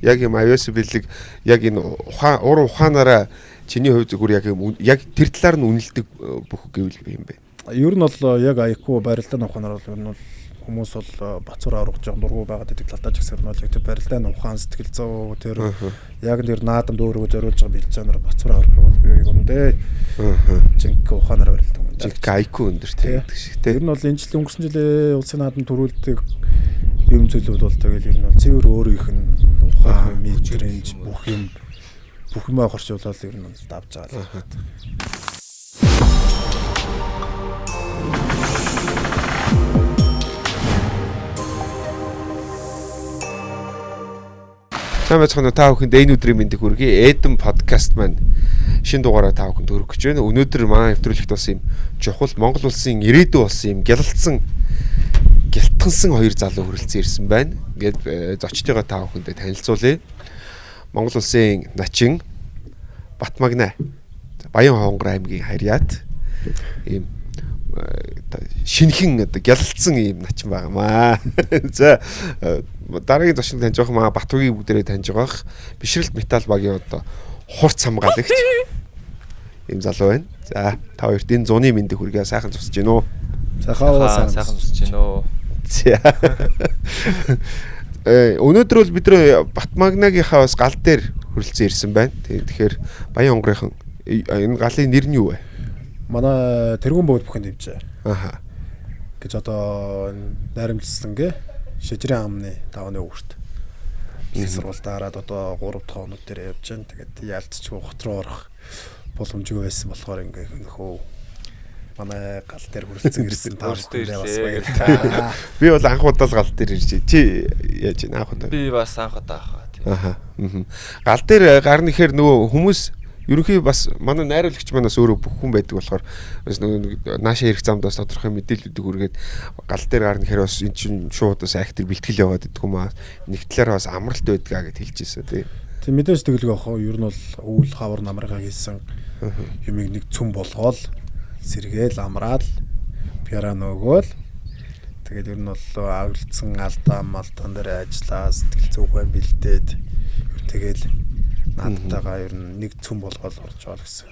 Яг юм iOS бэлэг яг энэ уур ухаанаараа чиний хувьд зүгээр яг тэр талаар нь үнэлдэг бүх гэвэл юм бэ. Ер нь бол яг IQ барилдааны ухаанаар бол ер нь хүмүүс бол бацуур аврах жоон дургу байгаад байдаг талдаа ч гэсэн бол яг тэр барилдааны ухаан сэтгэл зүй тэр яг нэр наадамд өөрөө зориулж байгаа билжаанаар бацуур аврах бол би юм дээ. Жинхэнэ ухаанаар барилдаг. Жинхэнэ IQ өндөр гэдэг шиг тийм. Ер нь бол энэ жил өнгөрсөн жилээ улсын наадамд төрүүлдэг юм зүйлүүд бол тэгэл ер нь бол цэвэр өөрийнх нь ухаан мэдрэмж бүх юмаа хорчуулаад ер нь давж байгаа л. Сайн байцгаана та бүхэнд энэ өдрийн мэндийг хүргэе. Эдэн подкаст маань шинэ дугаараа та бүхэнд хүргэх гэж байна. Өнөөдөр манай нэвтрүүлэгт бас юм чухал Монгол улсын ирээдүйн болсон юм гялтгансан хоёр залуу хүрэлцэн ирсэн байна. Ингээд зочдыгаа та бүхэндээ танилцуулъя. Монгол улсын начин Батмагна Баян Хонгор аймгийн Харьяат ийм шинхэн гялалцсан ийм начин байгаамаа. За дараагийн зочныг таньж байгаа маа Батүгийн бүгдээрээ таньж байгаа. Бишрэлт металл багийн одоо хурц хамгаалагч ийм залуу байна. За та хоёрт энэ зуны мэндийг хүргэе. Сайхан зусж гин үү? Сайхан зусж гин үү? Өнөөдөр бол бид нэр Батмагнагийнхаа бас гал дээр хүрэлцэн ирсэн байна. Тэгэхээр Баян Хонгорынхан энэ галын нэр нь юу вэ? Манай тэргүүн бөгөөд бүхэн дэмжээ. Аха. Гэж одоо найрамжилсангээ шижрийн амны 5-ны өвөрт. Их сургуультай хараад одоо 3 дахь хоног дээр явж байна. Тэгээд яалтчгүй хот руу орох боломжгүй байсан болохоор ингээ нөхөө манай гал дээр хүрэлцэн ирсэн та бүхэндээ бас баярлалаа. Би бол анх удаа гал дээр ирж чи яаж ин анх удаа. Би бас анх удаа ахаа. Гал дээр гарна ихээр нөгөө хүмүүс ерөнхий бас манай найруулагч манаас өөрөө бүх хүн байдаг болохоор бас нөгөө наашаа ирэх замд бас тодорхой мэдээллүүдийг үргээд гал дээр гарна гэхээр бас эн чинь шууд бас актер бэлтгэл яваад идэх юм аа. Нэг талаараа бас амралт байдгаа гэж хэлж ирсэн тий. Тэг мэдээж тэгэлгүй ах юу ер нь бол өвөл хавар намрага хийсэн юмыг нэг цүм болгоол сэргээл амраал пиано өгөөл тэгээд ер нь бол авилцсан алдаа малдан дээр ажиллаа сэтгэл зүгэн бэлдээд тэгэл наадтайгаа ер нь нэг цүм болгоод орж байгаа гэсэн.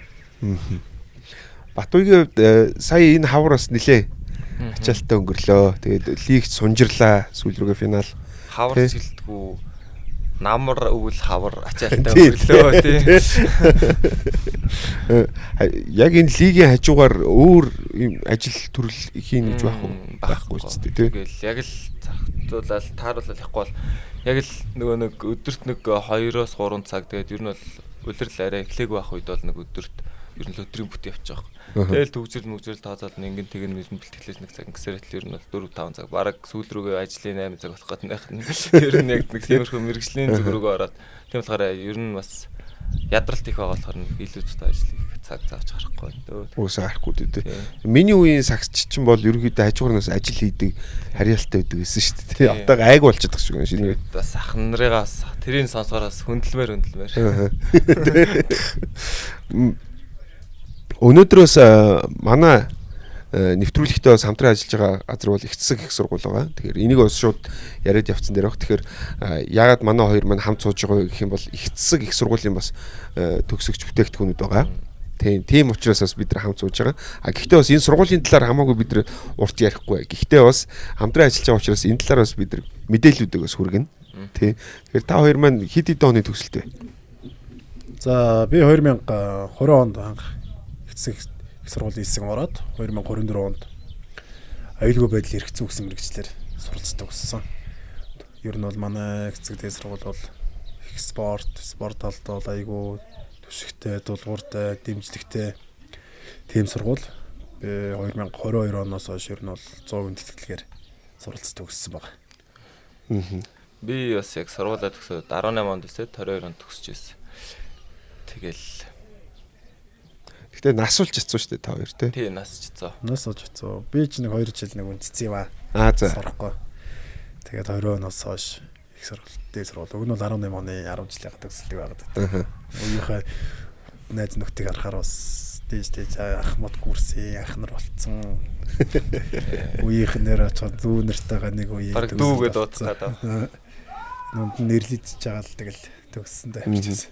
Батуйгийн хувьд сая энэ хавар бас нилээ ачаалттай өнгөрлөө. Тэгээд лигт сунжирлаа сүүл рүүгээ финал. Хавар цэлдэггүй намар өвөл хавар ачаалттай өнгөрлөө тий. Яг энэ лигийн хажуугаар өөр ажил төрөл хийн гэж байхгүй ч тий. Тэгэл яг л зохицуулаад тааруулаад явахгүй бол яг л нөгөө нэг өдөрт нэг 2-3 цаг тэгээд ер нь бол улирал арай эхлэегүй байх үед бол нэг өдөрт ер нь л өдрийн бүт явчих. Тэгэл төгжрөл тооцоол нэг тэгэн мэрэн бэлтгэлээс нэг цаг ингэсээр л ер нь бол 4-5 цаг бараг сүүл рүүгээ ажлын 8 цаг болох гэдэг нь ер нь яг нэг тиймэрхүү мэрэгжлийн зүг рүүгээ ороод тийм болохоор ер нь бас ядралт их байгаа болохоор илүү тутаа ажил их цаг заавч харахгүй байна. Уусаа харахгүй дээ. Миний үеийн сагсч чинь бол ерөнхийдөө хажуугараас ажил хийдэг харьяалтай байдаг гэсэн шүү дээ. Одоо айг болчиход байгаа шүү шинэ. Бас ахын нарыгаас тэрийн сонсгороос хөндлөмөр. Өнөөдрөөс манай нэвтрүүлэгтээ бас хамтран ажиллаж байгаа газар бол их засаг их сургууль байгаа. Тэгэхээр энийг бас шууд яриад явцсан дээр баг. Тэгэхээр яагаад манай хоёр маань хамт сууж байгаа гэх юм бол их засаг их сургуулийн бас төгсөгч бүтээгдэхүүнүүд байгаа. Тийм учраас бас бид нар хамт сууж байгаа. Гэхдээ бас энэ сургуулийн талаар хамаагүй бид нар урт ярихгүй. Гэхдээ бас хамтран ажиллаж байгаа учраас энэ талаар бас бид нар мэдээллүүдийг бас хүргэнэ. Тэгэхээр та хоёр маань хэд хэдэн оны төгсөлтэй? За би 2020 онд анх их засаг сургуулийн хэсэг ороод 2024 онд аюулгүй байдлын эрх зүй гэсэн мэргэжлэр суралцдаг болсон. Ер нь бол манай хэсэгтэй сургууль бол их спорт талд бол аюулгүй төшигтэй, дулууртай, дэмжлэгтэй тийм сургууль. Би 2022 оноос хойш ер нь бол 100% тэтгэлгээр суралцдаг гэсэн байна. Би бас яг сургуулаа төгсөөд 18 онд өсөд 22 онд төгсөж байсан. Тэгэл Гэтэ насулж чадсан шүү дээ та хоёр тий. Тий, насчцсан. Насулж чадсан. Би ч нэг 2 жил нэг үнцсэн юм аа. За. Сурахгүй. Тэгээд 20 оноос хойш их сургуультай сургууль. Уг нь бол 18 оны 10 жилийн төгсөлтийг байгаад. Уугийнхаа найз нөхдийг харахаар бас дэж ах мод гүрсэн ах нар болцсон. Уугийнх нэр очоод зүү нартайгаа нэг үе дүүгээд дуудсан. нүнд нэрлэгдэж байгаа л тэгэл төгссөн дээ явчихсан.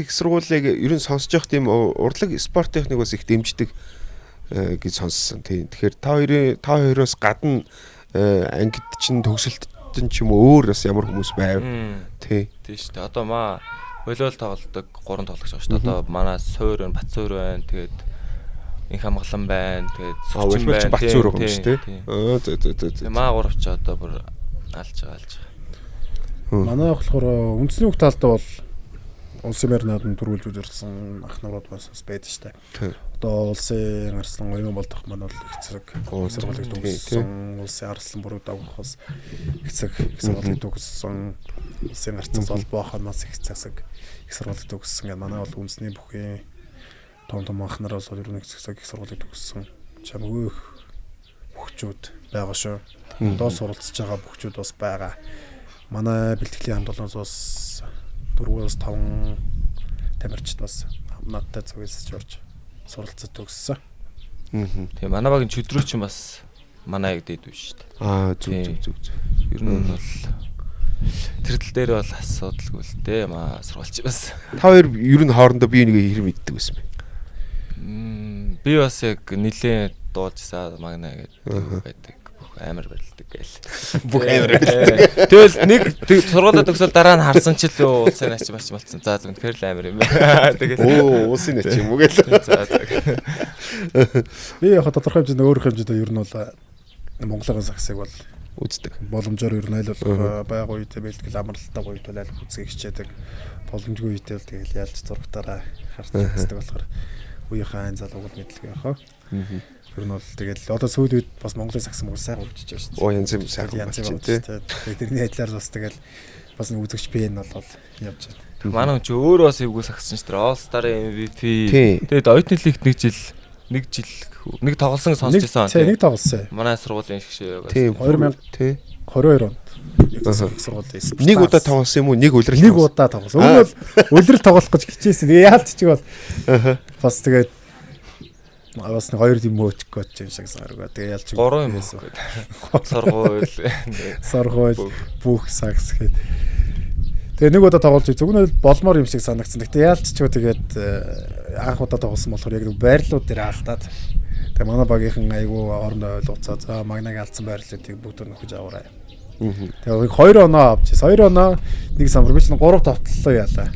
Их сургуулийг ер нь сонсож явах тийм урлаг спорт техник бас их дэмждэг гэж сонссон. Тийм. Тэгэхээр та хоёроос гадна ангид чинь төгсөлтөн ч юм уу өөр бас ямар хүмүүс байв. Тийм шүү дээ. Одоо волейбол тоглодог 3 тоглогч байгаа шүү дээ. Одоо манай Суур байна, Батсуур байна. Тэгээд Инх хамглан байна. Тэгээд Сүрчин байна. Батсуур байгаа юм шүү дээ. Тэгээд маа 3 ч одоо бүр алж байгаа. Манай болохоор үндэсний бүх талдаа бол улсын байр наадам төрүүлж үзүүлсэн ах нарууд бас байдаг шүү дээ. Одоо улсын арслан оюун болдох маань бол их зэрэг сургуулийг төгссөн, улсын арслан бүрүү давхаас их зэрэг сургуулийг төгссөн, улсын арцаас холбоо ханаас их зэрэг их сургуулийг төгссөн. Ингээ манай бол үндэсний бүхий том ах нараас бол ер нь их зэрэг их сургуулийг төгссөн. Чамгүй бүхчүүд байгаа шүү. Одоо суралцж байгаа бүхчүүд бас байгаа. Манай бэлтгэлийн хамт олонноос 4-5 тамирчид бас надтай зүгээс жорж суралцаж төгссөн. Тэгээ манай багийн чөдрөөч юм бас манай яг дээд биш шүү дээ. Зүг. Ер нь бол тэр тал дээр бол асуудалгүй л дээ. Сурвалж бас. Та хоёр ер нь хоорондоо бие нэгэ хэр мэддэг байсан бэ? Би бас яг нилээн дуулжсаа магна гэдэг байдаг. Амар барилдаг гээл. Бүх амар барилдаг. Тэгэл нэг сургуулаа төгсөөл дараа нь харсан ч л улсын аач маш болцсон. За зөв тэгэхээр л амар юм байна. Тэгэл улсын аач юм уу гээл. Би яг тодорхой хэмжээнд өөр хэмжээнд ер нь бол Монголын саксыг бол үздэг. Боломжоор ер нь айл болох байг үедээ бэлтгэл амралттай үед бол айл үзгийг хичээдэг. Боломжгүй үедээ л тэгэл ялж зургатаараа харж үздэг болохоор үеийнхээ айн залууг мэдлэг яхаа. Ер нь бол тэгэл одоо сүүл үед бас Монголын сакс мөн сайн хөгжиж байна шүү дээ. Янз бүр сайхан болчихсон тий. Тэгээд тэрний адилаар бас тэгэл бас нэг үзэгч ПН бол явж байна. Манай хүн ч өөрөө бас эвгүй сакссан шүү дээ. All Star-ын MVP. Тэгээд оюутны лигт нэг тоглосон сонсч байсан. Тий, нэг тоглосон. Манай сургуулийн шгшээ байгаа. Тийм 2022 онд. Сургуулийн нэг удаа тоглосон юм уу? Нэг улирал. Нэг удаа тоглосон. Өмнө бол улирал тоглох гэж хичээсэн. Яалт ч бол бас тэгээд бас нэг 2 юм өөч гэж юм шиг санаарга. Тэгээ ялч 3 юм байсан. Сургууль бүх сакс гээд. Тэгээ нэг удаа тоглож зөвхөн болмоор юм шиг санагдсан. Гэтэ яалч ч тэгээд анх удаа тоглосон болохоор яг нэг байрлууд дээр алдаад. Тэгээ манай багийнхан айгүй орондоо ойлгоцоо. За магнаг алдсан байрлуудыг бүгд нөхөж аваарай. Тэгээ 2 оноо авчихсан. 2 оноо нэг самбармч 3 товтлоо яалаа.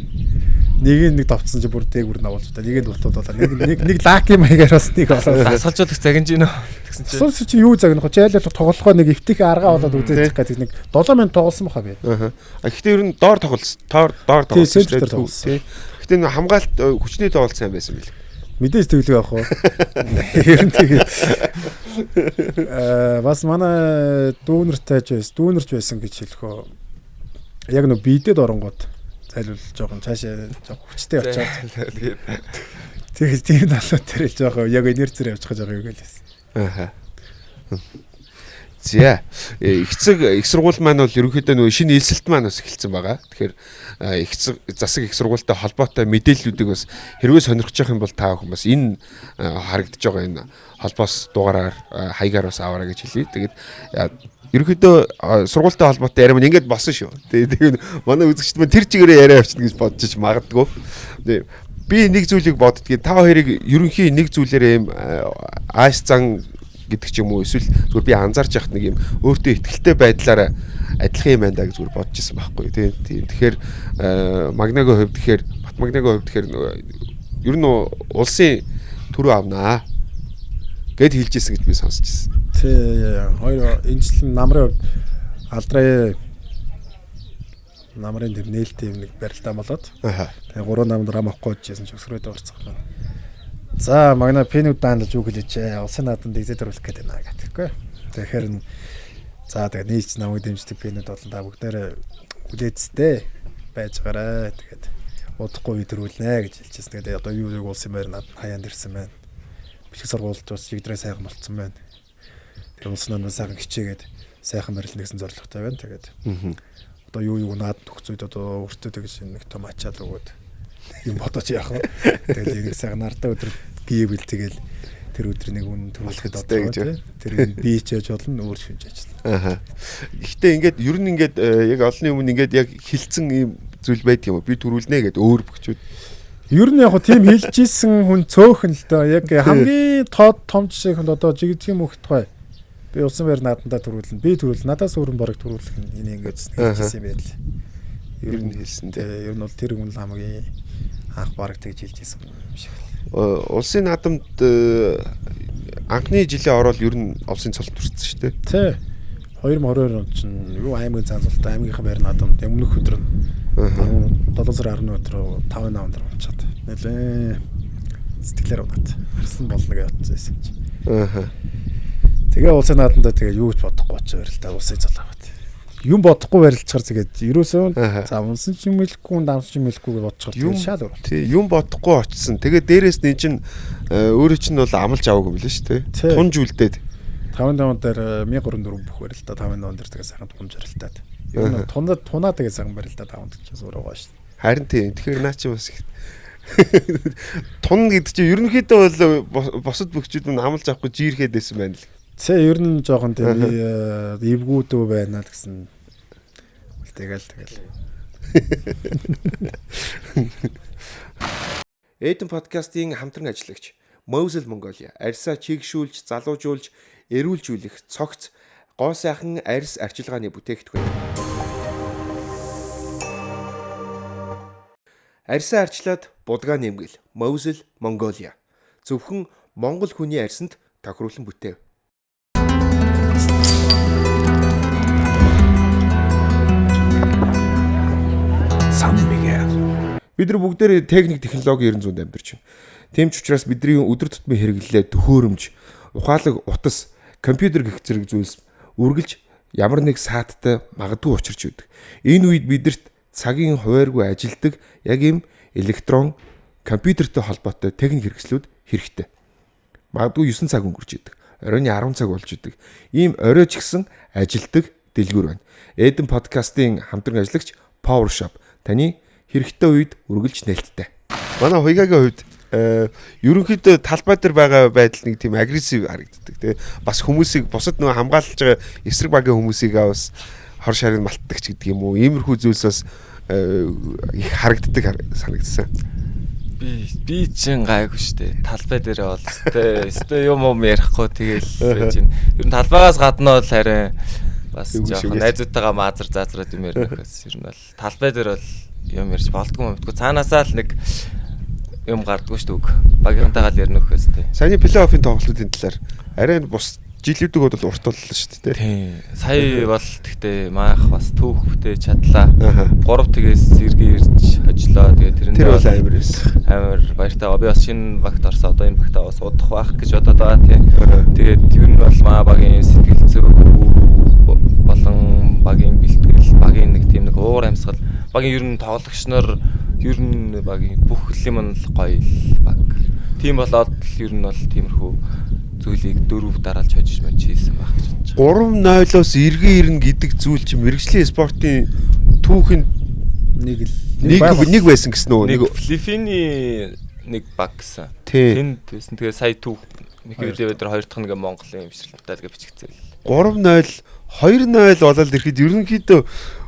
Нэг товцсон чи бүр дээгүр навуулж та. Нэгэнд дутуудаа. Нэг лаки маягаар бас нэг болоо. Асгалжуулах загинж гинөө тэгсэн чи. Сул чи юу загнах вэ? Жайлал тоглохоо нэг эвтих аргаа болоод үзэж байгаа гэдэг нэг 7 минут тоглосон баха би. Гэхдээ ер нь доор тоглолцсон. Доор тоглосон шүү дээ. Гэхдээ нэг хамгаалт хүчний тоглолт сайн байсан билээ. Мэдээж тэглэг авах уу. Ер нь тэгээд бас манай дүүнерч байсан гэж хэлэхөө. Яг нөө бидэд оронгууд зайлвал жоохон цаашаа хүчтэй очоод тэгээд тийм талууд дээр жоохон яг инерцээр явж байгаа юм гэлээс. За их сургууль маань бол ерөнхийдөө нөгөө шинэ элсэлт маань бас эхэлсэн байгаа. Тэгэхээр засаг их сургуультай холбоотой мэдээллүүдийг бас хэрвээ сонирхож явах юм бол та бүхэн бас энэ харагдаж байгаа энэ холбоос дугаараар хаягаар бас аваарай гэж хэлье. Тэгээд ерөнхийдөө сургуультай холбоотой ярим ингээд болсон шүү. Тэгээд манай үзэгчд маань тэр чигээрээ яриа авчихна гэж бодож магадгүй. Би нэг зүйлийг боддгийг та хоёрыг ерөнхий нэг зүйлээрээ юм ааш зан гэдэг ч юм уу эсвэл зүгээр би анзаарч яхад нэг юм өөртөө ихтгэлтэй байдлаараа адилхан юм байна да гэж зүгээр бодож ирсэн байхгүй тийм. Тэгэхээр магнагийн хувьд тэгэхээр бат магнагийн хувьд тэгэхээр ер нь улсын төрөө авнаа гэд хэлж ирсэн гэж би сонсч ирсэн. Тий, хоёр энэ жил намрын хувьд намрын тэр нээлттэй нэг барилдаа болоод тэгээ 3-8 драм авахгүй жийсэн ч өсрөөд орцох байна. За магна пенүүд даанлж юу гэлээч улсын наадамд эзэд оруулах гэдэг наа гэхгүй. Тэгэхээр за тэгээ нийч намайг дэмждэг пенүүд болон та бүгдээрээ хүлээцтэй байж гараа. Тэгээд удахгүй төрүүлнэ гэж хэлчихсэн. Тэгээд одоо юу улсын байр надад хаяанд ирсэн байна. Бэлэг сургуульд бас чигдрээ сайхан болцсон байна. Тэгээд улсын наадамд сайхан хичээгээд сайхан барилна гэсэн зорилготой байна. Тэгээд одоо юу наад төгсөд одоо өөртөө тэгж нэг том ачаал өгөөд юм бодож яах вэ? Тэгэл нэг сайхан ардаа өдөр гүйвэл тэгэл тэр өдөр нэг үн төрүүлэхэд одоо тэр би хичээж болно өөр шинж ажиллана. Гэхдээ ингээд ер нь ингээд яг олонний өмнө ингээд яг хилцэн ийм зүйл байдаг юм уу? Би төрүүлнэ гэдэг өөр бөхчүүд. Ер нь яг тийм хэлжсэн хүн цөөхөн л доо. Яг хамгийн том жишээнд одоо жигдгийн мөхтгой. Би усан байр наадандаа төрүүлнэ. Би төрүүл надаас өөрөн бараг төрүүлэх нь энэ ингэж хэлжсэн юм байл. Ер нь хэлсэн дээ. Ер нь бол тэр хүн л хамгийн анх бараг тэгж хэлжсэн юм шиг. Улсын наадамд анхны жилийн орол ер нь улсын цолд төрсөн шүү дээ. Тий. 2022 онд чинь юу аймгийн цаанзалт аймгийнхаа байр наадамд өмнөх өдөр нь 7 сарын 10-ны өдөр 5 наванд унчаад нэлээ сэтгэлээр унаад харсан болно гэж бодсон юм чи. Тэгээ улсын наадамдаа тэгээ юу ч бодохгүй очив байр л да улсын залгаад. Юм бодохгүй барилчаар тэгээд ерөөсөө за унсан ч юм хэлэхгүй дамс ч юм хэлэхгүй гэж бодчиход шал өөр. Тий юм бодохгүй очсон. Тэгээд дээрээс нь чинь өөрөө чинь бол амлж аваагүй юм лээ шүү дээ. Тунж үлдээд 5 даван дээр 1034 бүх байр л да 5 даван дээр тэгээ сайхан тунж барилтаад. Ер нь тунаа тэгээ сайхан барилтаад 5 гэж өөрөө гоё шүү. Харин тийм. Тэгэхээр наа чи бас тун гэдэг чинь ерөнхийдөө бол босод бөхчүүд нь амлж авахгүй жирэхэд байсан байна л. Тэ ер нь жоохон тийм эвгүүдөө байна л гэсэн. Тэгэл. Эдэн подкастын хамтран ажиллагч Mosel Mongolia арьсаа чигшүүлж, залуужуулж, эрүүлжүүлэх цогц гоо сайхан арьс арчилгааны бүтээгдэхүүн. Арьсаа арчлаад будгаа нэмгэл Mosel Mongolia. Зөвхөн Монгол хүний арьсанд тохируулан бүтээв. Бид нар бүгдээрээ техник технологи 900-д амьдарч байна. Тийм ч учраас бидний өдөр тутмын хэрэглэлээ төхөөрөмж, ухаалаг утас, компьютер гэх зэрэг зүйлс үргэлж ямар нэг сааттай магадгүй учирч үүдэг. Энэ үед бидэрт цагийн хувааргүй ажилдаг яг ийм электрон компьютертэй холбоотой техник хэрэгслүүд хэрэгтэй. Магадгүй 9 цаг өнгөрч идэг. Оройн 10 цаг болж идэг. Ийм орой ч гэсэн ажилдаг дэлгүүр байна. Эдэн подкастын хамтран ажиллагч PowerShop таны хэрэгтэй үед үргэлж нээлттэй. Манай Хуйгагийн хувьд ерөнхийдөө талбай дээр байгаа байдал нэг тийм агрессив харагддаг тий. Бас хүмүүсийг бусад нөгөө хамгаалж байгаа эсрэг багийн хүмүүсийг бас хор шарыг малтдаг ч гэдэг юм уу. Иймэрхүү зүйлс бас их харагддаг санагдсан. Би чинь гайгүй штэ. Талбай дээр бол өстэй юм ярихгүй тэгэл байж байна. Ер нь талбайгаас гадна бол харин бас жоохон найзуудтайгаа маазар заазраад юм ярих гэсэн. Ер нь бол талбай дээр бол юм ярьж болдгоо мэдгүй цаанаасаа л нэг юм гардггүй шүү дээ. Багийнхантайгаа л ярина өгөхөөс тээ. Саяны плей-оффын тоглолтын талаар арай бус жилүүдүүд бол урт боллоо шүү дээ. Тийм. Сая бол тэгтээ маах бас түүх бүтээж чадлаа. 3 тгээс сэргээ ирж хожлоо. Тэгээ тэр бол амар байсан. Амар баяртай. Би бас шинэ багт орсон. Одоо энэ багтаа бас удах байх гэж бодоод байгаа тийм. Тэгээд ер нь бол маа багийн сэтгэл зүй болон багийн бэлтгэл, багийн нэг тийм нэг уур амьсгал, багийн ер нь тоглогч нар ер нь багийн бүх юм нь гоё баг. Тийм болоод ер нь бол тиймэрхүү зүйлийг дөрөв дараалж хожиж мэж хийсэн байх гэж бодож байна. 3-0-оос эргэн ирнэ гэдэг зүйл чинь мэрэгжлийн спортын түүхэнд нэг байсан гэсэн үү? Нэг Филиппиний нэг баг гэсэн. Тэнд байсан. Тэгээ сая түүх Михаил дээр 2 дахь нэг Монголын имшрэлтэй гэж бичигдсэн. 3-0 2-0 болоод ирэхэд ерөнхийдөө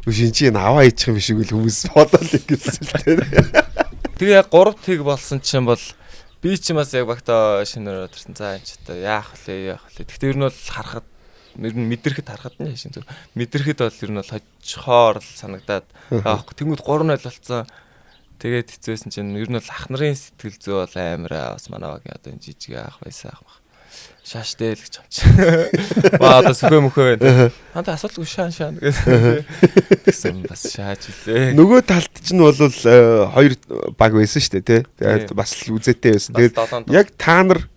шинжийг аваа ичих юм шиг л хүмүүс бодоол ингэсэн л тийм. Тэгээ яг 3 тэг болсон чинь бол би ч бас яг багтаа шинээр өдөрсөн. За энэ ч одоо яах вэ? Гэхдээ ер нь бол харахад ер нь мэдрэхэд харахад нь шин зүг. Мэдрэхэд бол ер нь бол хожихоор л санагдаад аахгүй тэнгууд 3-0 болсон. Тэгээд хэцүүсэн чинь ер нь бол ах нарын сэтгэл зүй бол амар бас манай багийн одоо энэ жижиг ах байсан ах. Шааштай л гэж хамч. Ба одоо сүхэ мөхөө байна. Ханта асуудалгүй шаан гэсэн бас шааж илээ. Нөгөө талд чинь бол 2 баг байсан шүү дээ тий. Тэгээд бас л үзээтэй байсан. Тэгээд яг та нар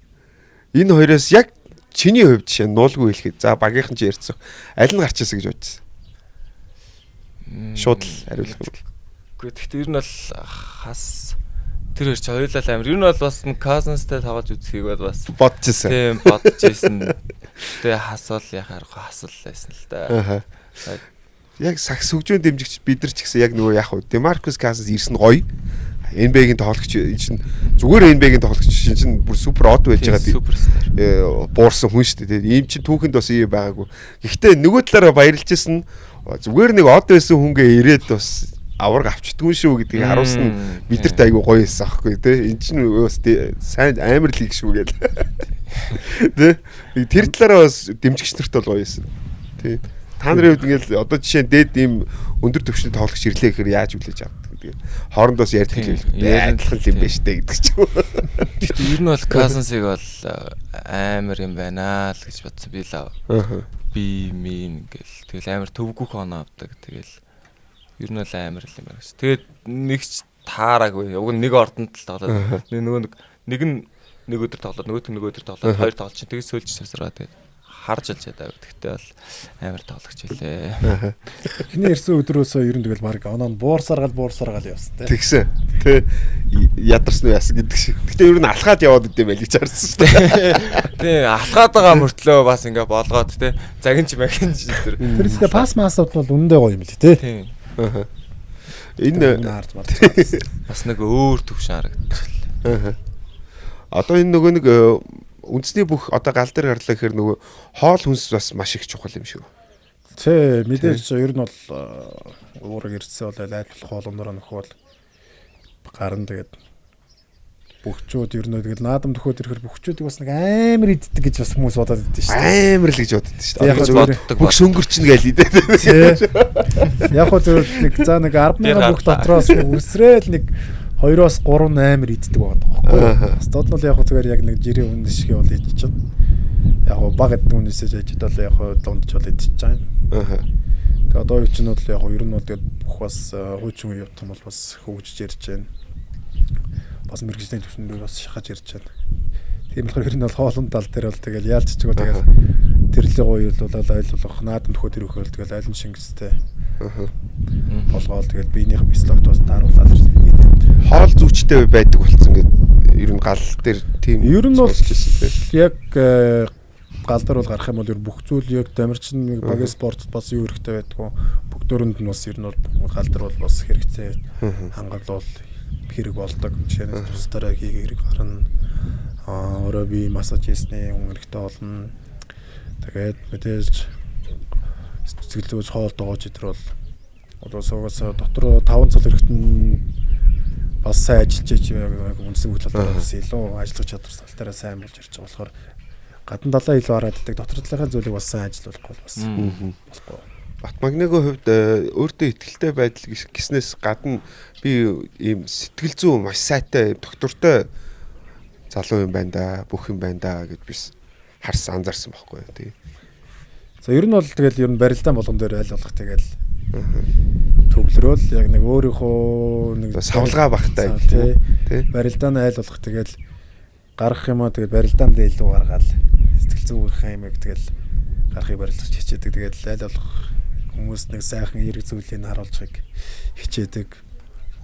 энэ хоёроос яг чиний хувьд жишээ нуулгүй хэлэхэд за багийнхан ч ярьцсан. Аль нь гарч ирсэн гэж бодсон. Шууд л хариулах юм. Гэхдээ ер нь бол хас тэр их хоёулаа амар. Ер нь бол бас Cousins-тай тоглож үзхийг бас бодчихсон. Тийм бодчихсон. Тэгээ хасвал яхаарахгүй хасвал байсан л да. Яг сакс хөгжөөнд дэмжигч бид нар ч гэсэн яг нөгөө яах вэ? Demarcus Cousins ирсэн гоё. NBA-гийн тоглогч чинь зүгээр NBA-гийн тоглогч чинь бүр супер од байж байгаа. Суперстар. Буурсан хүн шүү дээ. Ийм чинь түүхэнд бас ийм байгаагүй. Гэхдээ нөгөө талаараа баярлж ирсэн зүгээр нэг од байсан хүнгээ ирээд бас авраг авчдгүй шүү гэдгийг харуулсан нь бидэрт айгүй гоё байсан аахгүй тий. Энд чинь бас сайн амар лиг шүү гээл. Тий. Тэр талаараа бас дэмжигч нарт бол гоё байсан. Тий. Та нарын хувьд ингээл одоо жишээ нь дээд ийм өндөр төвчний тоглогч ирлээ гэхээр яаж хүлээж авдаг гэдэг. Хоорондоос ярьдаг хэлбэл адилхан юм байна штэ гэдэг ч юм. Гэхдээ ер нь бол Cousins-ыг бол амар юм байна л гэж бодсон би л. Би мин гэл тэгэл амар төвгөх оноо авдаг. Тэгэл ер нь бол амар л юм байна. Тэгээд нэг ч таараагүй. Уг нэг ордонд л тоглоод нэг нь нэг өдөр тоглоод нөгөөт нь нэг өдөр тоглоод хоёр тоглолт чинь тэгээд сөөлж сасраа тэгээд харж алж чадаа. Гэхдээ бол амар тоглогч хэлээ. Эхний ирсэн өдрөөсөө ер нь тэгэл баг оноо буурсаргаал явсан тий. Тэгсэн. Тэ ядарсан уу яасан гэдэг шиг. Гэхдээ ер нь алхаад яваад идэм байл гэж харсан шүү дээ. Тий, алхаад байгаа мөртлөө бас ингээ болгоод тий. Загинч магинч тэр. Тэр ихтэй пас маасууд бол үнэндээ гоё юм л тий. Тий. Энэ бас нэг өөр төвш харагдчихлаа. Одоо энэ нөгөө нэг үндэсний бүх одоо гал дээр гарлаа гэхээр нөгөө хоол хүнс бас маш их чухал юм шүү. Тэ мэдээж ер нь бол уураг ирсэн бол айлтгах хоолндороо нөхөөл гарна тэгээд бөхчүүд ер нь тэгэл наадам төхөөд ирэхээр бөхчүүдийг бас нэг амар иддэг гэж бас хүмүүс бодоод идэв шүү дээ. Амар л гэж боддог шүү дээ. Бүх сөнгөрчин гээл идээд. Яг хөө зөв нэг за нэг 10,000 бүх дотроос үсрээл нэг 2-3 амар иддэг байгаа байхгүй. Стод нь яг зүгээр яг нэг жирийн үн шиг бол идэж чинь. Яг баг иддэг үнээсээ жиж бол яг дундч бол идэж чаана. Тэгээ одоо юу ч нь бол яг ер нь бол тэгээд бүх бас хуучин үе явах юм бол бас хөгжиж ярьж байна. Бас мэрэгжлийн төвшөндөө бас шахаж ярьж байна. Тийм болохоор ер нь бол хоолн тал дээр бол тэгэл яалч чиг тэгэл тэрлийн гоё бол айлуулах наадам төхөө тэр өгөөл тэгэл айлын шингэстэй. Болгоол тэгэл биенийх бислогт бас тааруулаад хоол зүйчтэй байдаг болсон гэдэг ер нь гал дээр тийм ер нь бол яг гал дээр бол гарах юм бол ер бүх зүйл яг дамирчин нэг багийн спортод бас юу хэрэгтэй байдгүй бүгдөрөнд нь бас ер нь бол гал дээр бол бас хэрэгтэй хангалуул хэрэг болдог жишээ нь тусдаараа хийх хэрэг гарна өөрөө би массаж хийсний хүн хэрэгтэй болно тэгээд мэдээж сэтгэл зүйч хоол доогооч идэр бол одоо суугаас дотор 5 цол хэрэгтэн бас сайн ажиллаж яг үндсэн хөдөлгөөн бас илүү ажиллах чадвар талтаараа сайн болж ирж байгаа болохоор гадна далаа илүү хараад идэг дотор талынхаа зүйлийг бас сайн ажиллуулахгүй бас болохгүй. Батмагныгийн хувьд өөртөө ихтэй байдал гиснээс гадна би ийм сэтгэл зүй маш сайтай доктортой залуу юм байна да бүх юм байна да гэж биш харсан анзаарсан байхгүй тий. За ер нь бол тэгэл ер нь барилдаан болгон дээр аль болох тэгэл төвлөрөөл яг нэг өөрийнхөө нэг савлгаа багтай тий барилдаан айл болох тэгэл гарах юм аа тэгэл барилдаан дээр илүү гаргаад сэтгэл зүгийнхээ юмэг тэгэл гарахыг барилдаж хичээдэг тэгэл айл болох хүмүүс нэг сайхан эрг зүйлийг харуулахыг хичээдэг.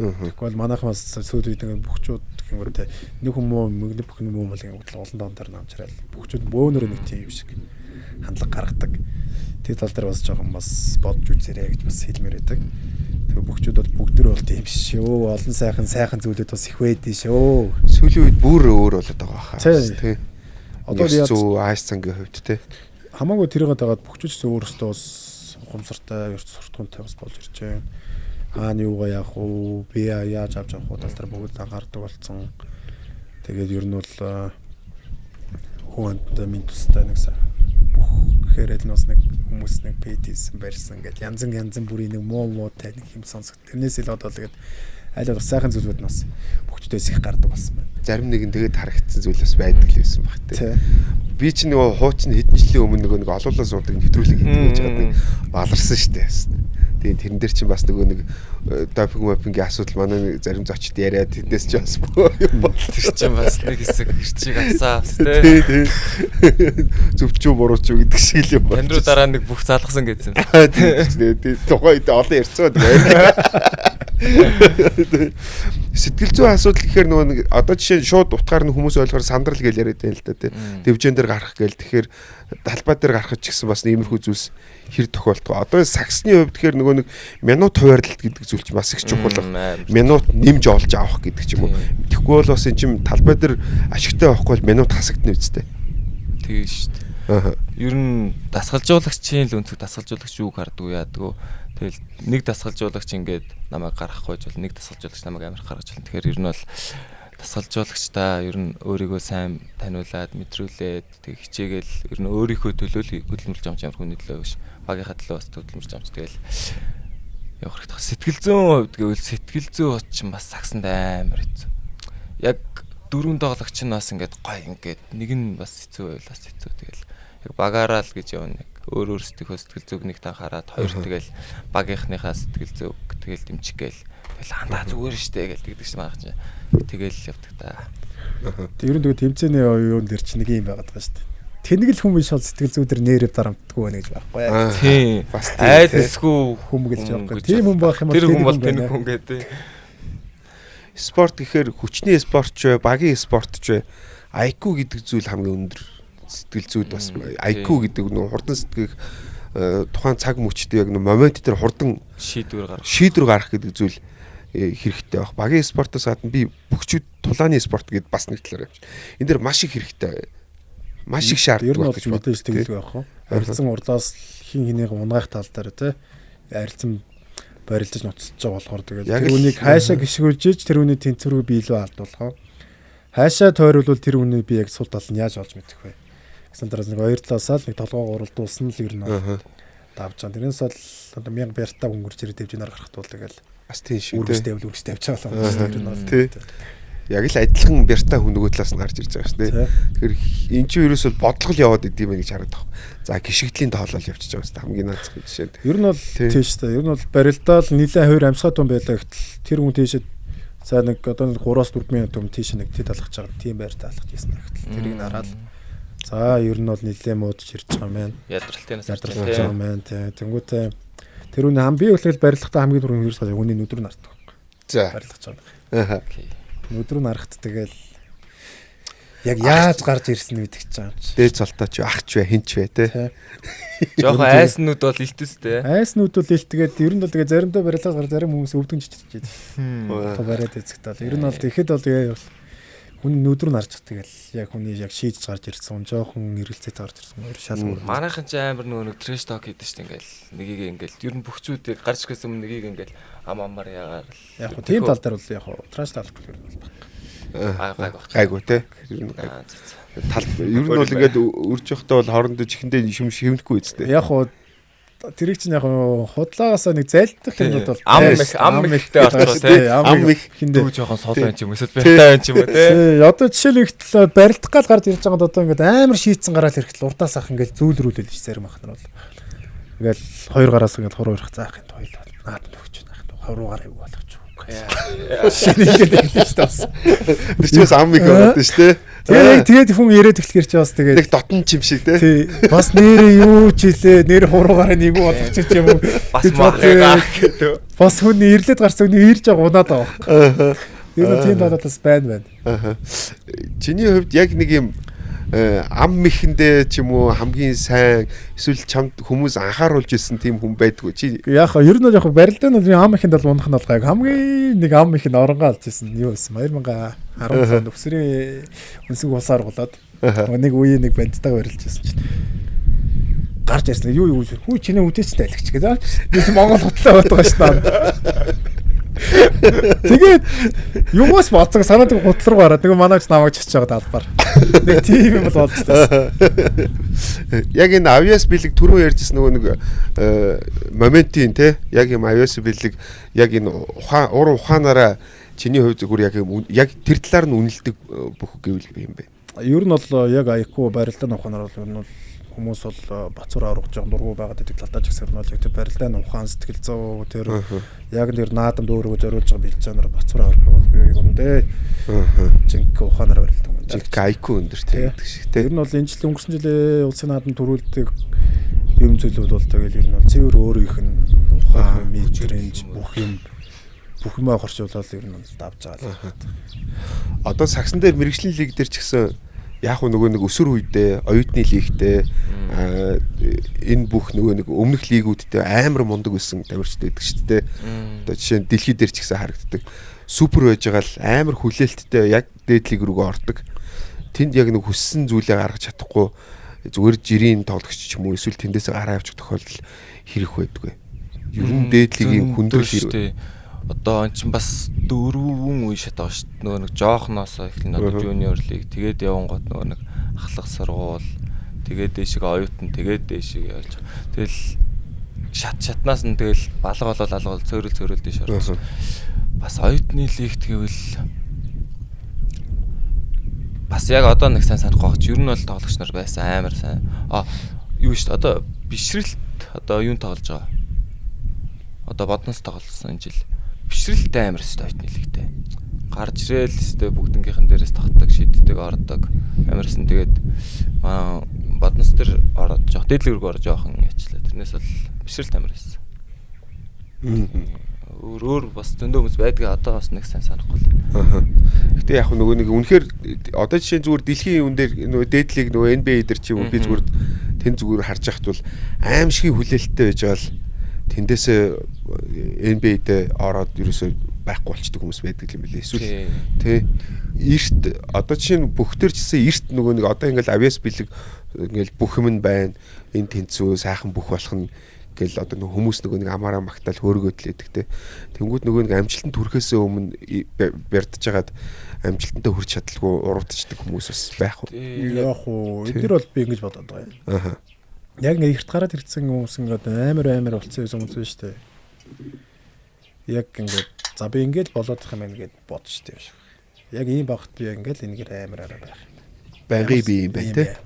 Тэгвэл манайхаас сүүлийн үед бөхчүүд гэмээр тэ нэг хүмүүс нэг бүх юм бол ингээд олон дондор намжрал бөхчүүд бөөнөр нэг тийм шиг хандлага гаргадаг. Тэр тал дээр бас жоохон бас бодж үзээрэй гэж бас хэлмээр байдаг. Тэгээ бөхчүүд бол бүгдөө бол тийм шүү. Олон сайхан зүйлүүд бас их байдэн шүү. Сүүлийн үед бүр өөр болоод байгаа хаа. Тий. Одоо яаж айс цангийн хувьд те. Хамаагүй тэрийгээ дагаад бөхчүүд өөрөөсөө бас ухамсартай ерц суртахуунтай бас болж ирж байна. Хаана юугаа яах вэ? Би яаж авч явах вэ? Тал дээр бүгд анхаардаг болсон. Тэгээд ер нь бол хүүхэнд минь тустай нэг гэхээр л нэг хүмүүс нэг пэтисэн барьсан гэдэг янз бүрийн нэг муутай нэг юм сонсох. Тэрнээс л одоо тэгээд аль болох сайхан зүйлүүд нь бас бүгдээс их гардаг болсон байна. Зарим нэг нь тэгээд харагдсан зүйл бас байдаг л байсан баг тий. Би ч нөгөө хуучин хэдэн жилийн өмнө нэг олоолаа суудаг нэвтрүүлэг хийдэг гэж гадаг баларсан шүү дээ. Тийм тэрэн дээр чинь бас нөгөө нэг допингийн асуудал манай зарим зочид яриад тэднээс ч бас юм бол тэр чинь бас нэг хэсэг хэрчиг авсаа тий. Тий. Зөвчөө бурууч юу гэдэг шиг л юм байна. Танд руу дараа нэг бүх залгасан гэсэн. Тий. Тухайд олон ярьцгаа. Сэтгэл зүйн асуудал гэхээр нөгөө нэг одоо жишээ нь шууд утгаар нь хүмүүс ойлгохоор сандрал гэж яриад байна л да тий. Дэвжэн дээр гарах гээл тэгэхээр талбай дээр гарах ч гэсэн бас иймэрхүү зүйлс хэр тохиолдох. Одоо саксны хувьд тэгэхээр нөгөө нэг минут хуваарлалт гэдэг зүйл чинь бас их чухал. Минут нэмж олж авах гэдэг ч юм уу. Тэгэхгүй бол бас энэ чинь талбай дээр ашигтай байхгүй бол минут хасагдана үстэй. Тэгээ шүү дээ. Ер нь дасгалжуулагчийн л өнцөг дасгалжуулагч юу гардаг яадаг. Тэгэл нэг дасгалжуулагч ингээд намайг гаргахгүй бол нэг дасгалжуулагч намайг амар гаргаж байна. Тэгэхээр ер нь бол дасгалжуулагчдаа ер нь өөрийгөө сайн таниулаад мэдрүүлээд тэг хичээгээл ер нь өөрийнхөө төлөө хөдөлмөрлж байгаа юм хүний төлөө биш. Багийнхаа төлөө бас хөдөлмөрлж байгаа юм. Тэгэл явах хэрэгтэй. Сэтгэл зүйн хувьд гэвэл сэтгэл зүй ч бас сагсанд амар хэцүү. Яг дөрөв дооглагч нь бас ингээд гой ингээд нэг нь бас хэцүү байлаас хэцүү. Тэгэл яг багаараа л гэж явна. Өөр өөрсдийнхөө сэтгэл зүгнийг та хараад хоёр тэгэл багийнхныхаа сэтгэл зүг тэгэл дэмжих гээл тэгэл хандаа зүгээр штэ гээл тэгдэг ш маань чинь тэгэл явдаг та. Ер нь тэгээ тэмцээний юун дээр чи нэг юм байгаад байгаа штэ. Тэнэг л хүмүүс шал сэтгэл зүй дээр нэрээр дарамтдаггүй байна гэж байхгүй. Тийм. Бас айдсгүй хүмүүгэлж байгаа. Тийм хүн байх юм бол тэр хүн бол тэнэг хүн гэдэг. Спорт гэхээр хүчний спортч вэ, багийн спортч вэ? IQ гэдэг зүйл хамгийн өндөр сэтгэл зүйд бас IQ гэдэг нөө хурдан сэтгэх тухайн цаг мөчтэй яг нөө момент дээр хурдан шийдвэр гаргах гэдэг зүйл хэрэгтэй байх. Багийн спортоос гадна би бөхчүүд тулааны спорт гэдээ бас нэг талаар явж. Энэ дэр маш их хэрэгтэй. Маш их шаардлагатай. Ер нь бол мэдээж сэтгэл байх уу? Арилцсан урлаас хин хинээг унгаах тал дээр тий арилцсан барилдаж нуцсаж байгаа болохоор тэгээд тэр үнийг хаашаа гიშгүүлж тэр үний тэнцвэрийг би илүү алдуулах. Хаашаа тойруулвал тэр үний би яг сул тал нь яаж олж мэдэх вэ? Гэсэн дараас нэг хоёр талаасаа л нэг толгоо гуралдуулсан л ер нь давж байгаа. Тэрнээс бол одоо 1000 бяртаа өнгөрч ирээд дэвжнээр гарах тул тэгээд бас тийм шүү. Үргэлжтэй тавьж байгаа юм. Ер нь бол тий. Яг л адилхан бяртаа хүн нөгөө талаас нь гарч ирж байгаа шүү дээ. Тэгэхээр эн чинь ерөөсөө бодлого яваад идэв юм гэж хараад байгаа. За гიშгдлийн тоолол явчихж байгаа шүү дээ. Хамгийн наацхан жишээ. Ер нь бол тийм шүү дээ. Ер нь бол барилдаал нилээ хоёр амьсгал тун байлаа гэтэл тэр хүн тийшээ за нэг одоо 3-4 минут өмнө тийш нэг тэд алхаж байгаа тийм байртаа алхаж ийсэн гэтэл тэрийг хараад за ер нь бол нилээ муудж ирж байгаа юм байна. Ядралтын ядралж байгаа юм байна. Тэнгүүтээ тэр үний би болохоор барилдахтаа хамгийн түрүүнд ерөөс хүний нүдрүү нарт байгаа. За барилдах байгаа. Окей. Нүдрүү нарахт тэгэл яг яаж гарч ирсэн мэдэх гэж байгаа юм чи. Дээд цолтооч ахч вэ хинч вэ те. Жохон айснууд бол илтэстэй. Айснууд бол илтгээд ер нь бол тэгээ заримдаа барилдаас гар зарим хүмүүс өвдөн чичиж. Тоо бариад эзэгтэл ер нь бол тэгэхэд бол яа бол хүн нүдрүү нарчих тэгэл яг хүний яг шийдэж гарч ирсэн жоохон эргэлзээ гарч ирсэн өөр шалгуур. Манайхан ч амар нөгөө трэш ток хийдэж штэ ингээл нэгийг ингээл ер нь бүхчүүд гарч ирэхээс өмнө нэгийг ингээл амаар ягаар л яг хөө тийм тал дээр бол яг хөө трэш талгүй ер нь бол гайгүй те. Ер нь тал ер нь бол ингээд өрж явахдаа бол хоорондоо чихэндээ шимш хөвнөхгүй үстэй. Яг хөө тэрийг чинь яг худлаагаасаа нэг зайлдах юмуд бол ам ихтэй болчихоо тий. Ам их дүү жоохон сол байх юм эсвэл бэртэй байх юм уу тий. Одоо жишээлбэл барилдах гал гарч ирж байгаад одоо ингээд амар шийтсэн гараал ирэхтэл урдаас ах ингээд зүүлрүүлэл ш зарим ахнаар бол ингээд хоёр гараас ингээд хуруу ирэх заах юм тойлоо наад нөгч наах хуруу гараа юу болох ч юм. Шинийгээд хэлсэн ш бас. Тэр чинь ам их болоод ш тий. Тэгээд хүн яриад эхлэхэр чи бас тэгээд нэг дотн чим шиг тий. Бас нэрээ юу ч хэлээ нэр хуруугаараа нэг үү болох ч юм уу. Бас хүн ирлээд гарсан хүн ирж байгаа унаад байгаа. Ер нь тийм талаас байна. Чиний хувьд яг нэг юм ам мэхэндээ ч юм уу хамгийн сайн эсвэл чамд хүмүүс анхааруулж ирсэн тийм хүн байдгүй чи яг ер нь яг барилдаа нь ам мэхэнд бол унах нь бол гайг хамгийн нэг ам мэхэнд оронгоо алж ирсэн юу байсан 2010 онд өсрийн үнсэг усаар голоод нэг үеийн нэг бандтайгаа барилж ирсэн чинь гарч ирсэн юу хүү чиний үдээчтэй айлгч гэдэг би Монгол хотлоо байдаг ш та тэгээд юугаас боцог санаад гутал руу гараад нэг манайч намайг чичж байгаа талбар нэг тийм юм бол болж таа. Яг энэ авиас бэлэг түрүү ярьжсэн нөгөө нэг моментийн те яг юм авиас бэлэг яг энэ ухаанаараа чиний хувьд зүгээр яг тэр талаар нь үнэлдэг бүх гэвэл юм бэ. Ер нь бол яг IQ барилдааны ухаанаар бол ер нь хүмүүс бол бацуур аврах жоон дургу байгаад байдаг талдаа ч гэсэн бол яг тэр барилдааны ухаан сэтгэл зүй тэр яг нэр наадамд өөрийгөө зориулж байгаа бэлчээр бацуур аврах бол би юм дээ. Жинк ухаанаар барилдаг. Жинк IQ өндөр байдаг шиг тийм. Ер нь бол энэ жил өнгөрсөн жилээ улсын наадамд төрүүлдэг юм зүйлүүд бол тэгэл ер нь бол цэвэр өөрийнх нь ухаан мэдрэмж бүх юм бүх юмаа хорчуулаад ер нь давж байгаа л. Одоо сагсан дээр мэрэгжлийн лиг дээр ч гэсэн яг нөгөө нэг өсвөр үедээ оюутны лигтэй энэ бүх нөгөө нэг өмнөх лигүүдтэй амар мундаг байсан тамирчид байдаг шүү дээ. Одоо жишээ нь дэлхий дээр ч гэсэн харагддаг. Супер байж байгаа л амар хүлээлттэй яг дээд лиг рүүгээ ордог. Тэнд яг нэг хүссэн зүйлээ гаргаж чадахгүй зүгээр жирийн тоглогч ч юм уу эсвэл тэндээсээ гараа авчих тохиолдол хэрэг байдаг. Ер нь дээд лигийн хүндрэл хэрэг. Одоо эн чинь бас 4 үе шат байгаа шүү дээ. Нөгөө нэг жоохноос эхлэн одоо жуниор лиг тэгээд явангууд нөгөө нэг ахлах сургуул тэгээд дэшиг оюутан тэгээд дэшиг явж. Тэгэл шатнаас нь тэгэл балга болол алгал цөөрөл дэш орсон. Бас оюутны лиг тэгвэл бас яг одоо нэг сайн санахгүй байгаа ч ер нь бол тоглогч нар байсан амар сайн. Юу шүү дээ. Одоо бишрэлт одоо юун тоглож байгаа. Одоо бодноос тоглосон энэ жил. Бишрэлттэй амар өстэй оюутны лигтэй. Гарч ирээл өстэй бүгднгийнхэн дээрээс тогтдог, шийддэг, ордог. Амарсан тэгээд бодноос төр ороод жоох дээдлэг рүү орж жоохон яачлаа. Тэрнээс бол бишрэлт амар өссөн. Өөр бас зөндөө хүмүүс байдгаа одоо бас нэг сайн санахгүй л. Гэтэ яг нөгөө нэг үнэхээр одоо жишээ нь зүгээр дэлхийн юм дээр нөгөө дээдлийг нөгөө NBA дээр чи юм би зүгээр тэн зүгээр харж яхад бол аимшигын хүлээлттэй байж байгаа л тэндээсээ NBA-д ороод ерөөсөө байхгүй болчдөг хүмүүс байдаг юм билээ. Эсвэл тий эрт одоо жишээ нь бүхтэр чсэн эрт нөгөө нэг одоо ингээл авиас бэлэг ингээл бүх юм байна. Энэ тэнцүү сайхан бүх болох нь гэл одоо нөгөө хүмүүс нөгөө нэг амаараа магтаал хөөргөөдлээдэг те. Тэнгүүд нөгөө нэг амжилтанд хүрэхээс өмнө бэрдэж хагаад амжилтандаа хүрч чадалгүй уруудчихдаг хүмүүс бас байх уу? Яг уу эдгээр бол би ингэж бодоод байгаа юм. Яг нэг эрт гараад ирсэн хүмүүс ингээд амар болцсон хүмүүс шүү дээ. Яг ингээд за би ингээд болоодох юм байна гэд бодчих юм шиг. Яг ийм багт би ингээд энэгээр амар араа байх. Байнгын би юм байна те.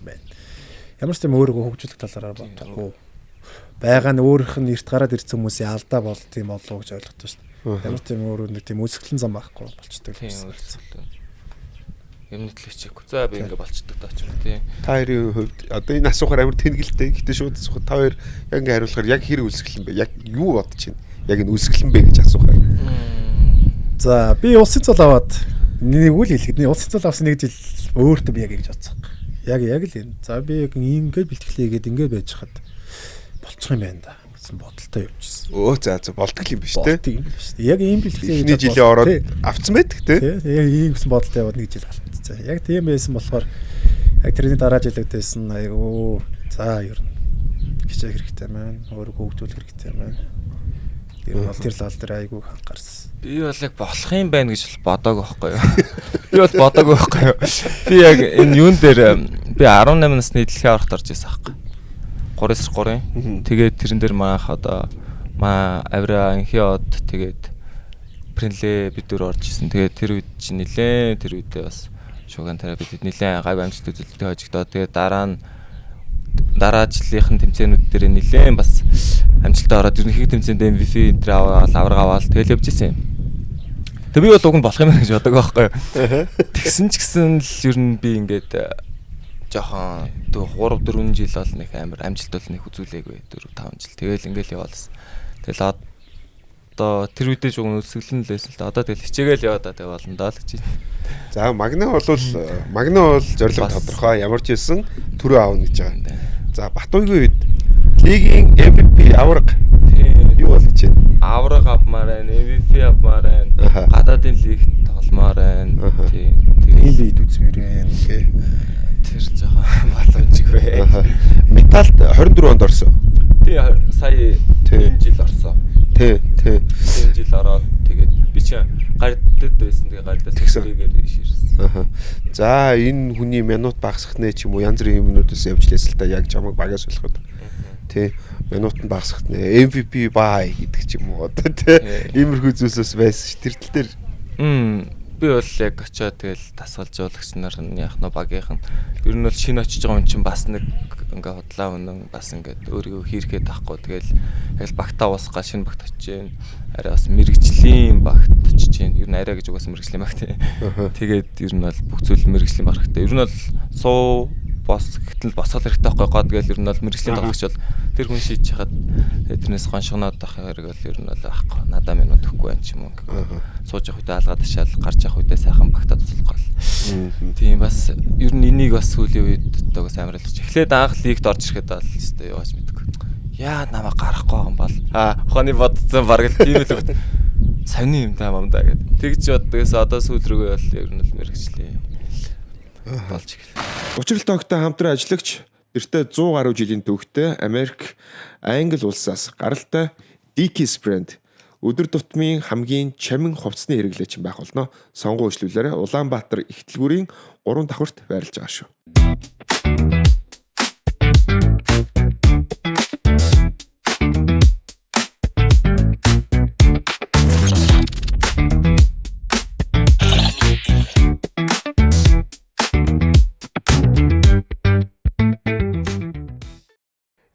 Ямар ч юм өөрийгөө хөгжүүлэх талаараа бодохгүй. Байгаа нь өөрийнх нь эрт гараад ирсэн хүмүүсийн алдаа болт юм болов уу гэж ойлгохгүй шүү дээ. Ямар ч юм өөрөө нэг тийм үзэсгэлэн зам байхгүй болчтой юм. Юмны төлөв чихгүй. За би ингэ болчдөг таач юм тий. Та хоёрын хувьд одоо энэ асуухаар амар тэнгэлтэй. Гэтэ шууд асуухад та хоёр яг ингэ хариулахаар яг хэрэг үзэсгэлэн бэ? Яг юу бодож байна? Яг энэ үзэсгэлэн бэ гэж асуухаар. За би улсын цол аваад нэг үл хэлэхэд улсын цол авсан нэг жил өөртөө би яг ингэж бодсон. Яг л юм. За би яг ингээд бэлтгэлээгээд ингээд байж хад болчих юм байна да гэсэн бодолтой явжсэн. За болтгол юм биш те. Яг ийм бэлтгэлээ нэг жилийн ороод авцсан байдаг те. Яг ийм гэсэн бодолтой яваад нэг жил алдсан. Яг тийм байсан болохоор яг тэрний дараа жилэгдээсэн айгуу за ер нь хичээх хэрэгтэй маань, өөрийгөө хөгжүүлэх хэрэгтэй маань. Тэр бол тэр лал дээр айгуу анхаарсан. Би бол яг болох юм байна гэж бодоагүй байхгүй юу. Би бол бодоагүй байхгүй юу. Би яг энэ юун дээр би 18 насны дэлхийн аврагт орж ирсэн аахгүй. 3-3. Тэгээд тэрэн дээр маах одоо авира анхи од тэгээд принлээ бид дөр орж исэн. Тэгээд тэр үед чи нилээн тэр үедээ бас шуган терапид нилээн гайв амжилт үзүүлэлттэй хожигдоо. Тэгээд дараа жилийнхэн тэмцээнүүд дээр нилээн бас амжилттай ороод ерөнхий тэмцээнд MVP энэ аваад аваад тэгэл явж исэн юм. Тэг би бол уг нь болох юм гэж боддог байхгүй юу. Тэгсэн ч гэсэн л ер нь би ингээд жоохон 3-4 жил бол нэг амар амжилт бол нэг үзүүлээгүй 4-5 жил. Тэгэл ингээл яваалсан. Тэгэл одоо тэр үедээ ч уг үсгэлэн л байсан л да. Одоо тэгэл хичээгээл яваа да тэг болно даа л гэж. За магна бол зорилго тодорхой. Ямар ч хэлсэн төрөө аавна гэж байгаа. За Батуйгийн үед лигийн MVP авраг юу болж байна? Авраг авмаар байна, MVP авмаар байна. Гадаадын лигт тогломоор байна. Тийм. Тэгээ лид үзмээр байна. Тэр жоохон боломжиг бай. Металд 24 онд орсон. Тий сая жил орсон. Тий. Энэ жил ороод тэгээд би чи гардад байсан. Тэгээ гардаас хэрэгээр ширсэн. За энэ хүний минут багасгах нэ ч юм уу янз бүрийн юмнуудаас явж лээсэл та яг чамайг багаас болоход. Тий. Минут нь багасгах нэ MVP бай гэдэг ч юм уу одоо тий. Иймэрхүү зүйлсээс байсан ш. Тэр тал дээр би бол яг очиод тэгэл тасгалж жуулагч нар нь яах нь багийнхан ер нь бол шинэ очиж байгаа юм чинь бас нэг ингээ худлаа өнөн бас ингээ өөрийгөө хийрхээд тахгүй тэгэл яг багтаа уусгаа шинэ багт очиж гэн арай бас мэрэгжлийн багт очиж гэн ер нь арай гэж угаасан мэрэгжлийн баг тий. Тэгээд ер нь бол бүх зүйл мэрэгжлийн баг хэрэгтэй. Ер нь бол гэтэл босгол хэрэгтэй байхгүй гоо тэгэл ер нь бол мэрэгжлийн тоглогч бол тэр хүн шийдэж хахад тэрнээс гоншгоноод авах хэрэг бол ер нь бол ахгүй надаа минут өгөхгүй байх юм уу сууж явах үедээ алгаад ташаал гарч явах үедээ сайхан багтаад туслах гол тийм бас ер нь энийг бас сүүлийн үед дагаас амарлаж эхлээд анх лигт орж ирэхэд бол өстой яваач мэдгүй яа намайг гарахгүй байгаа юм бол ухааны бодсон бараг л тийм л савны юм даа мамдаа гэдэг тэгж боддогоос одоо сүүл рүүгээ бол ер нь л мэрэгчлээ болж эхэллээ. Учралтойгтой хамтран ажиллагч эртээ 100 гаруй жилийн түүхтэй Америк, Англи улсаас гаралтай Dickies брэнд өдөр тутмын хамгийн чамин хувцсны хэрэглээч байх болно. Сонгуун үйлчлүүлээрээ Улаанбаатар ихтлгүүрийн 3 давхарт байрлаж байгаа шүү.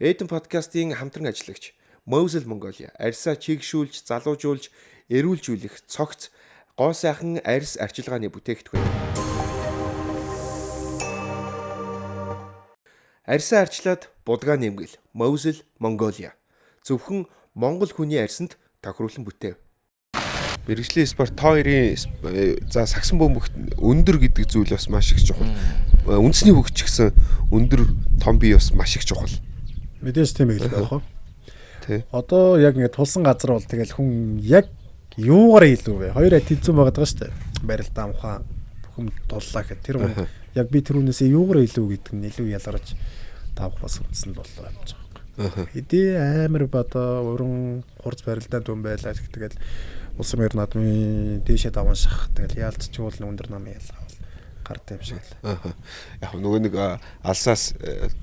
Эдэн подкастын хамтран ажиллагч Mosel Mongolia арьсаа чигшүүлж, залуужуулж, эрүүлжүүлэх цогц гоо сайхан арьс арчилгааны бүтээгдэхүүн. Арьсаа арчлаад будгаа нэмгэл Mosel Mongolia. Зөвхөн Монгол хүний арьсанд тохируулан бүтээв. Мэргэжлийн спорт хоёрын за сагсан бөмбөгт өндөр гэдэг зүйл бас маш их чухал. Үндэсний хөгжиж гисэн өндөр том бие бас маш их чухал. Мэдээж тийм их байх уу? Тий. Одоо яг ингэ тулсан газар бол тэгэл хүн яг юугаар илүү вэ? Хоёр тэлцэн байгаад байгаа шүү дээ. Барилдаа ухаан бүхэм дуллаа гэхэд тэр хүн яг би тэрүүнээс юугаар илүү гэдэг нь илүү ялгарч тавх бас үндсэнд боллоо явж байгаа юм. Хэдий амар бада уран хурц барилдаанд дүн байлаа тэгэл улсын мэр наадмын дээшээ даванших тэгэл яалтчуул өндөр намын ялгаа гартай юм шиг л. Яг нөгөө нэг алсаас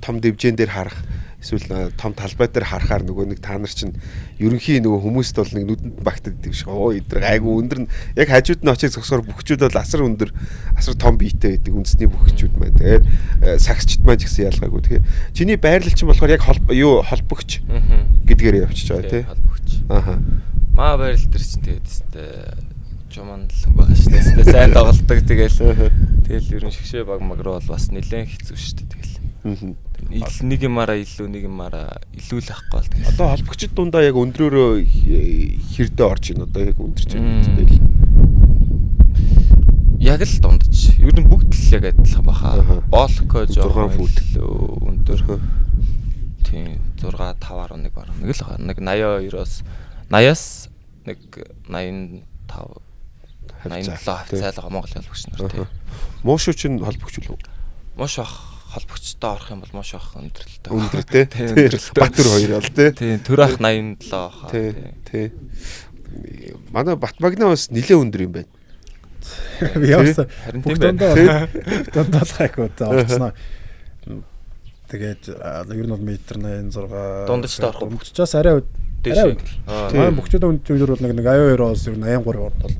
том дэвжэн дээр харах эсвэл том талбай дээр харахаар нөгөө нэг та нар чинь ерөнхий нөгөө хүмүүст бол нэг нүдэнд багтдаг шиг оо эдгээр айгу өндөр нь яг хажууд нь очиж зогсоор бүхчүүд бол асар өндөр асар том биетэй байдаг үндэсний бүхчүүд маань тэгээд сагсчд маань ч гэсэн ялгаагүй тэгэхээр чиний байрлал чинь болохоор яг холбогч гэдгээр явчихж байгаа тий холбогч маа байрлал дээр чинь тэгээд жуманлан байгаа шүү дээ. Сайн тоглолдог тэгэл ерөн шигшээ баг магруу бол бас нэлээд хэцүү шүү дээ тэгэл. Нэг юмараа илүү нэг юмараа илүү л ахгүй бол тэгэл. Одоо холбогчд дундаа яг өндрөөрөө хэрдээ орж ийн одоо яг өндөрч байгаа тэгэл. Яг л дундаж. Ер нь бүгд л яг адилхан баха. Болко жоохон фут өндөр. Тийм 6 5.1 баг. Нэг л нэг 82-оос 80-аас нэг 85 87 хавцаалга Монгол холбогч нар тийм. Муушуу чинь холбогч үү? Мууш ах холбогчтой орох юм бол мууш ах өндөрлөлтэй. Өндөрлөлтэй. Тийм. Батөр хоёр бол тийм. Төр ах 87 баха. Тийм. Манай Батмагна бас нэлээд өндөр юм байна. Би явсан. Харин тийм байна. Дундалхайг удаа олцсноо. Тэгээд ер нь бол метр 86 дундаж та орох бөхчөөс арай өндөр. Аа бөхчөөд өндөр бол нэг 82-оос 83 орд бол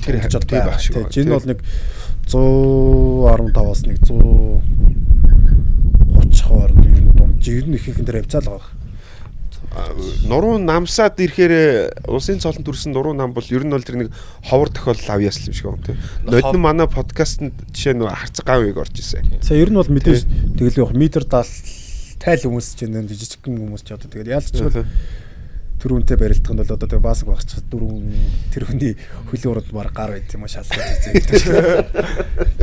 тэр хажууд байх шиг. Жин бол нэг 115-аас нэг 130 хооронд ер нь дунд жир нь ихэнх дээр явцаал байгаа. Нуруу намсаад ирэхээр улсын цолон төрсэн нуруу нам бол ер нь бол тэр нэг ховор тохиолдол авьяас юм шиг байна тийм. Нодны манай подкастт жишээ нь харцаг гавыг орж ирсэн. За ер нь бол мэдээж тэгэл явах метр 70 тайл хүмүүс ч энэ жижигхэн хүмүүс ч одоо тэгэл яалчвал түрүүнтэй барилдах нь бол одоо тэгээ баасаг багч дөрөв тэр хүний хөлийн уранд баг гар байт юм шалгаж үзээ.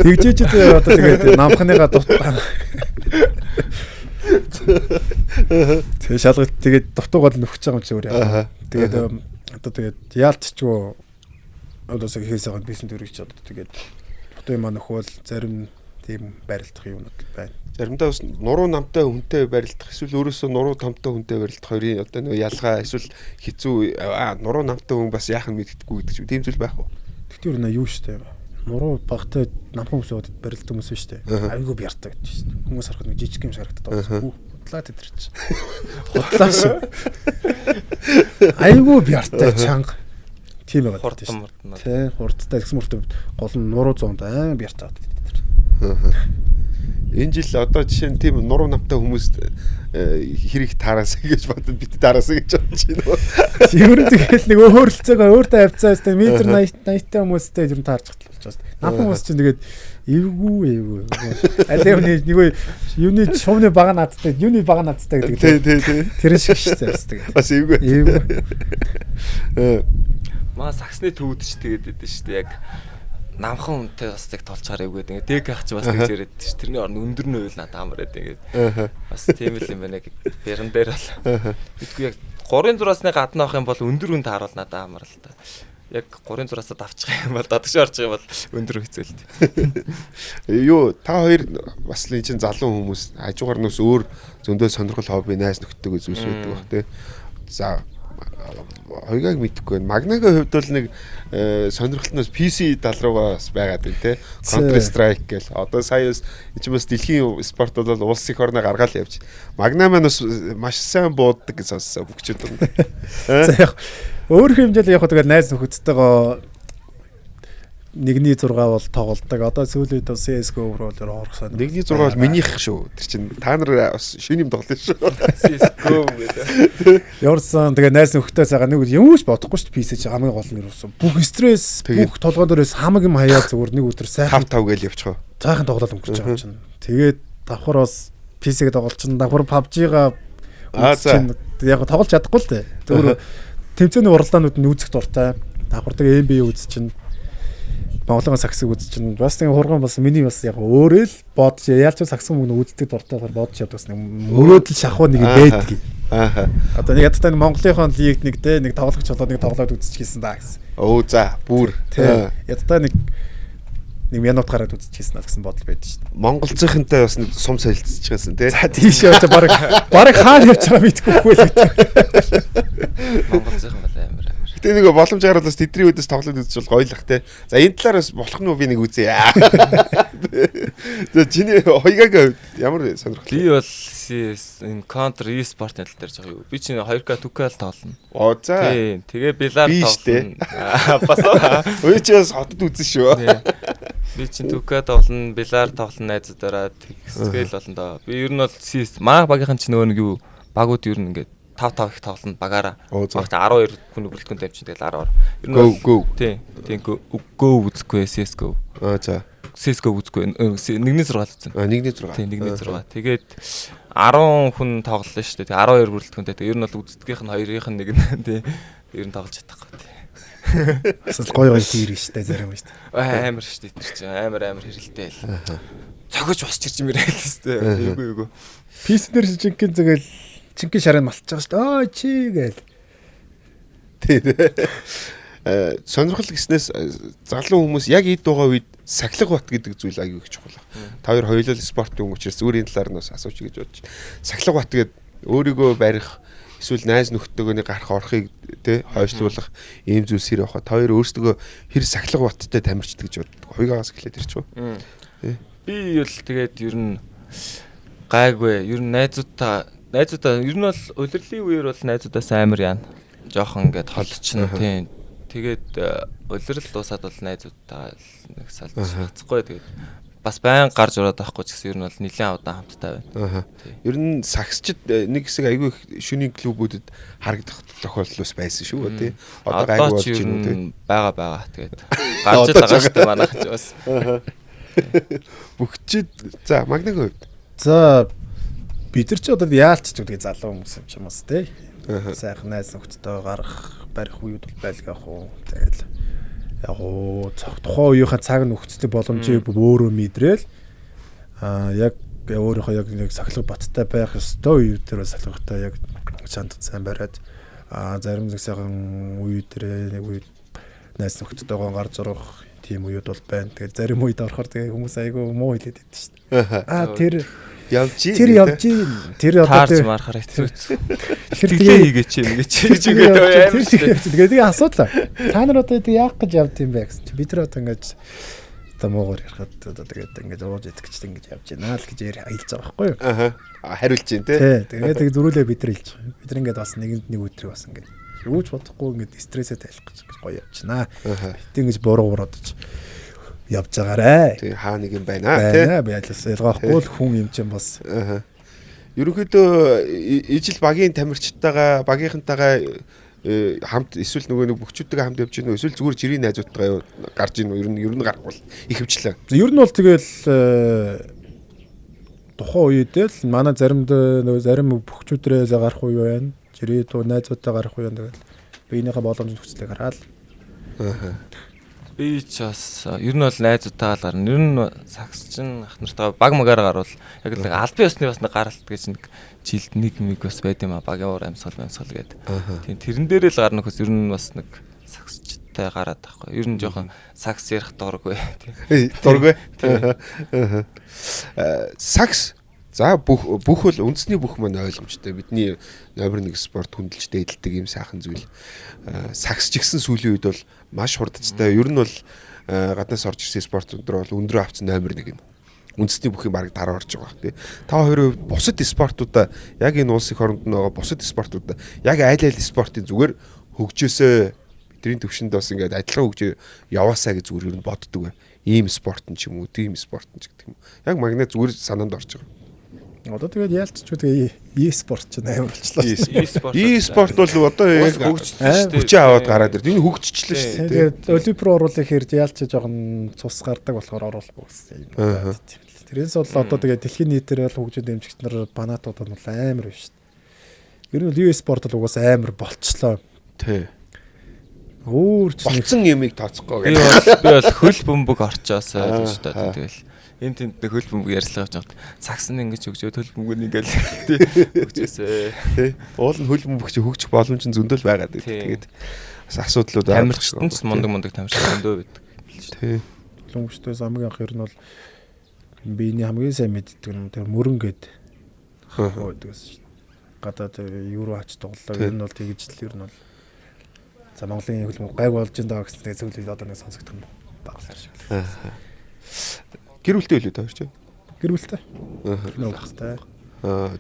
Тэгжээч одоо тэгээд намхныгаа дутгаа. Тэгээ шалгаж тэгээд дутуугаад нөхөж байгаа юм чи өөр яа. Тэгээд одоо тэгээд яалтчгүй одоо сая хийсэйг бизнес төрөгч одоо тэгээд дутуу юм нөхөөл зарим тийм барилдах юмнууд байна. Заримдаа бас нуруу намтай хүнтэй барилдах эсвэл өөрөөсөө нуруу томтой хүнтэй барилдах хоёрын одоо нэг ялгаа эсвэл хэцүү нуруу намтай хүн бас яах нь мэддэггүй гэдэг чинь тийм зүйл байх уу? Тэгтэр нэ юу штэ. Нуруу багтай намхан хүмүүсүүд барилддаг хүмүүс штэ. Айгуу бяртаа гэж штэ. Хүмүүс харахад нэг жижиг юм шиг харагдаад байгаа. Худлаа тэтэрч. Худлаа шүү. Айгуу бяртаа чанга. Тийм байгаа тийм. Тэ хурдтай гэсэн мөртөө гол нь нуруу зоонд бяртаа. Энэ жил одоо жишээ нь тийм нуруу намтай хүмүүст хэрэг таараасаа гэж бодод бид таараасаа гэж бодож байна. Ер нь тэгэл нэг өөрлөлцөөгөө өөртөө авцаа өстэй метр 80-тай хүмүүстэй ер нь таарч хаталж байна. Намхан хүмүүс чинь тэгээд Эвгүй. Аль нэг юуны шуумны бага наадтай гэдэг. Тий. Тэр шиг шүү дээ. Бас эвгүй. Маа саксны төвд ч тэгээд байдсан шүү дээ. Яг намхан үнтэй бас яг толчаар явгээд ингээд дэг ах чи бас тэгж яриад ш. Тэрний орн өндөр нь үйл надад амар байдаг ингээд. Бас тийм л юм байна. Бэрэн дээр бол. Бидгүй яг 3-6-ны гадна авах юм бол өндөр үнд харуул надад амар л та. Яг 3-6-аас авчих юм бол дадагш орж байгаа бол өндөр хэцүүлт. Юу та хоёр бас л чинь залуу хүмүүс хажуугаар нүс өөр зөндөө сонирхол хобби найз нөхдөд зүйлс байдаг бах тий. За хоёрыг мэдэхгүй байна. Магнагийн хувьд бол нэг сонирхолтноос PC тал руугаа бас байгаад байна тий. Counter Strike гэл. Одоо сая ч бас дэлхийн спорт бол улс их орноо гаргаал явж. Магна маань бас маш сайн бууддаг гэж сонссон бүгчүүд байна. За яг өөр хэмжээл яг тэгээд найз нөхөдтэйгоо 1-6 бол тоглолдог. Одоо сүүлийн үед CS:GO руу орох сайн. 1-6 бол минийх шүү. Тэр чинь та нар бас шинэ юм тоглоно шүү. CS:GO гэдэг. Яварсан тэгээд найз нөхдөд цагаа нэг юм ч бодохгүй шүү. PC чи хамгийн гол нь юусэн. Бүх стресс, бүх толгойн дээрээс хамаг юм хаяа зүгээр нэг өдөр сайхан 5 гээл явчихоо. Цаахан тоглоод өнгөрч байгаа чинь. Тэгээд давхар бас PC-г тоглолчин давхар PUBG-га яг тоглож чадахгүй л дээ. Зүгээр тэмцээний уралдаанууд нь үзэх дуртай. Давхар тэгээд NBA үзчин. Монголын саксыг үзчин. Бас тийм хурган бас миний бас яг өөрөө л бодож яалч сакс мөн үздэг дуртайгаар бодож явдаг бас нэг мөрөөдөл шахуу нэг байдаг. Аа. Одоо нэг ядтай Монголынхон лигт нэг дээ нэг тоглогч болоод нэг тоглоод үзчихсэн даа гэсэн. Оо за бүр. Ядтай нэг минут гараад үзчихсэн гэсэн бодол байдаг шүү дээ. Монголцынхантай бас сум солилцчихсан тий. За тийш явж баг хаал явж байгаа мэдгүй л гэдэг. Монголцынхан бол амар. Тэ нэг боломжоор бас тэдний үдээс тоглоод үзэж бол гоёлах те. За энэ талаар бас болох нь би нэг үзье. За чиний хоёгааг ямар сонирхол? Би бол энэ Counter e-sport-ын тал дээр жоо юу. Би чинь 2K 2K л тоглоно. Оо за. Тийм. Тэгээ билар тоглоно. Бас өө чи бас хотод үзэн шүү. Би чинь 2K тоглоно, билар тоглоно найзуудаараа тэгсгээл болно доо. Би ер нь бол маа багийнхан чинь нөгөө нэг юу багууд ер нь ингээд 5 их тоглоно багаараа. Багч 12 хүн бүрэлдэхүүн тавьчих тэгэл 10. Ер нь go. Тийм go үзэхгүй CS:GO. За. CS:GO үзэхгүй 1-6 л үзсэн. 1-6. Тийм 1-6. Тэгээд 10 хүн тоглолоо шүү дээ. 12 бүрэлдэхүүнтэй. Ер нь бол үздэгийнх нь хоёрынх нь нэг нь тийм ер нь тоглож чадахгүй тийм. Бас гоё тийм шүү дээ зарим шүү дээ. Амар шүү дээ тэр чинь амар хэрэлтэй л. Цогож босч ирж мэрээ л шүү дээ. Эйгүү. PC дээр жинхэнэ зэгэл чинхэн шараа малтж байгаа шүү дээ. Ой чи гээл. Тийм. Сонирхол гэснээс залуу хүмүүс яг эд байгаа үед сахилга бат гэдэг зүйл аягүй их чухал. Та хоёр хоёулаа спортын хүн учраас өөрийн талаар нь бас асууч гэж бодож. Сахилга бат гэдэг өөрийгөө барих эсвэл найз нөхдөөгөө гарах орохыг тий хойшлуулах ийм зүйлс хэрэг баха. Та хоёр өөрсдөө хэр сахилга баттай тамирчдаг гэж боддог. Хоёгаагаас эхлээд ирч үү? Би бол тэгээд ер нь гайгүй. Ер нь найзуудаа ер нь бол улирлын үеэр бол найзуудаас амар яана. Жохон ингээд холдчихно тийм. Тэгээд улирал дуусаад бол найзуудаа нэг салж хацахгүй. Тэгээд бас байн гарч ороод байхгүй ч гэсэн ер нь бол нэлээд удаан хамттай байна. Ер нь саксчид нэг хэсэг айгүй шөнийн клубүүдэд харагдах тохиолдол байсан шүү тий. Одоо гайгүй болж байна тий. Бага. Тэгээд гарч л байгаа шүү дээ манайх ч бас. Бүгчид за магнагийн хувьд. За бид нар ч одоо яалч ч үгүй залуу хүмүүс юм ч юм уус тий. Сайхан найз нөхдөдөө гарах барих үед бол байлгах уу. Тэгэл яг уу тухайн үеийнхээ цаг нөхцөлийн боломжийг өөрөө мэдрээл яг өөрийнхөө яг нэг сахилга баттай байх ёстой үе дээр сахилгатай яг чанд сайн бариад зарим нэг сайхан үе дээр нэг үе найз нөхдөдөө гарч орох тийм үед бол байна. Тэгээд зарим үед орохоор тэгээд хүмүүс айгүй муу хэлээд байдаг шүү дээ. Тэр явж гин. Тэр одоо таарч марахаар хэцүү. Тэр хийгээч ингэж тэгээд тэгээ асуудал. Та нар одоо яах гэж явд юм бэ гэсэн чи бид нар одоо ингэж одоо муугаар ярихад одоо тэгээд ингэж ууж идэх гэж ингэж явж байна л гэж хэлж байгаа байхгүй юу? Хариулж гин тий. Тэгээд зөрүүлээ бид нар хэлж байгаа. Бид нар ингэж бас нэгэнд нэг өдрийг бас ингэж юу ч бодохгүй ингэж стрессээ тайлах гэж гоё явчихнаа. Бид ингэж буруу бодож явж байгаарэ. Тий хаа нэг юм байна тий. Байлаас ялгаахгүй л хүн юм чинь бас. Ерөнхийдөө ижил багийн тамирчтайгаа багийнхантайгаа хамт эсвэл нөгөө нэг бөхчүүдтэйгээ хамт явж гинөө эсвэл зүгээр жирийн найзуудтайгаа гарч гинөө ер нь гарахгүй ихэвчлэн. Ер нь бол тэгэл тухайн үедээ л манай зарим бөхчүүдрээ гарах уу байна. Жирийн дуу найзуудтай гарах уу байна. Тэгэл биенийхээ боломжтой нөхцөлийг хараад. Би ч бас ер нь бол найзуудтайгаа л гарна. Ер нь сакс чин ах нартаа баг магаар гарвал яг л албан ёсны бас нэг гаралт гэж нэг жилд нэг бас байд юм а багийн уур амьсгал гэдэг. Тийм тэрэн дээр л гарна хөөс ер нь бас нэг саксчтай гараад байхгүй. Ер нь жоохон сакс ярих дурггүй. Тийм. Дурггүй. Сакс за бүх бол үндэсний бүх маань ойлгомжтой. Бидний номер 1 спорт хүндэлж дээдэлдэг юм сайхан зүйл. Сакс ч гэсэн сүүлийн үед бол маш хурдцтай. Ер нь бол гаднаас орж ирсэн спортууд бол өндрөө авсан номер 1 юм. Үндэсний бүхий баг дараа орж байгаа тий. Та хоёрын бусад спортуудаа яг энэ улсын хоронд байгаа бусад спортуудаа яг айл спортын зүгээр хөгжөөсөө бидний төвшөнд бас ингээд адилхан хөгжөө яваасаа гэж зүгээр ер нь боддог бай. Ийм спорт нь ч юм уу, тийм спорт нь ч гэдэг юм. Яг магнит зүгээр санаанд орж байгаа. Одоо тэгээд яалтч үү тэгээ e-спорт ч амар болчлаа. E-спорт бол одоо яг хүчээ аваад гараад ирд. Энэ хөгжчихлээ шүү дээ. Тэгээд Олимпиад оруулах хэрэг яалтч жоохон цус гардаг болохоор оруулахгүй гэсэн юм. Тэрээс бол одоо тэгээд дэлхийн нийтээр бол хөгжиж дэмжигч нар банаатууд нь бол амар байна шүү дээ. Ер нь бол e-спорт бол угаас амар болчлоо. Тий. Өөр ч болсон юмыг тооцохгүй гэдэг. Би бол хөл бөмбөг орчоосоо гэж боддог. Тэгэл энэ тэнд нэг хөл бөмбөг ярьслага авч байгаа. Сакс нь ингэж өгчөөд хөл бөмбөг ингээл өгчөөсэй. Тий. Уул нь хөл бөмбөг чи хөгжих боломж нь зөндөл байгаад байдаг. Тэгээд бас асуудлууд амарчсан ч мундаг тамирчин зөндөө байдаг. Тий. Хөлбөмбөгчдөөс хамгийн анх ер нь бол биений хамгийн сайн мэддэг юм. Тэр мөрөн гээд байдаг гэсэн чинь. Гадаад евро хач тоглолоо. Ер нь бол тэгж л ер нь бол за Монголын хөлбөмбөг гайг болж байгаа гэсэн тэгээд зөвлөд одоо нэг сонсогдох юм баглаа шиг. Гэр бүлтэй үлээ таарч. Гэр бүлтэй. Нөө багтай.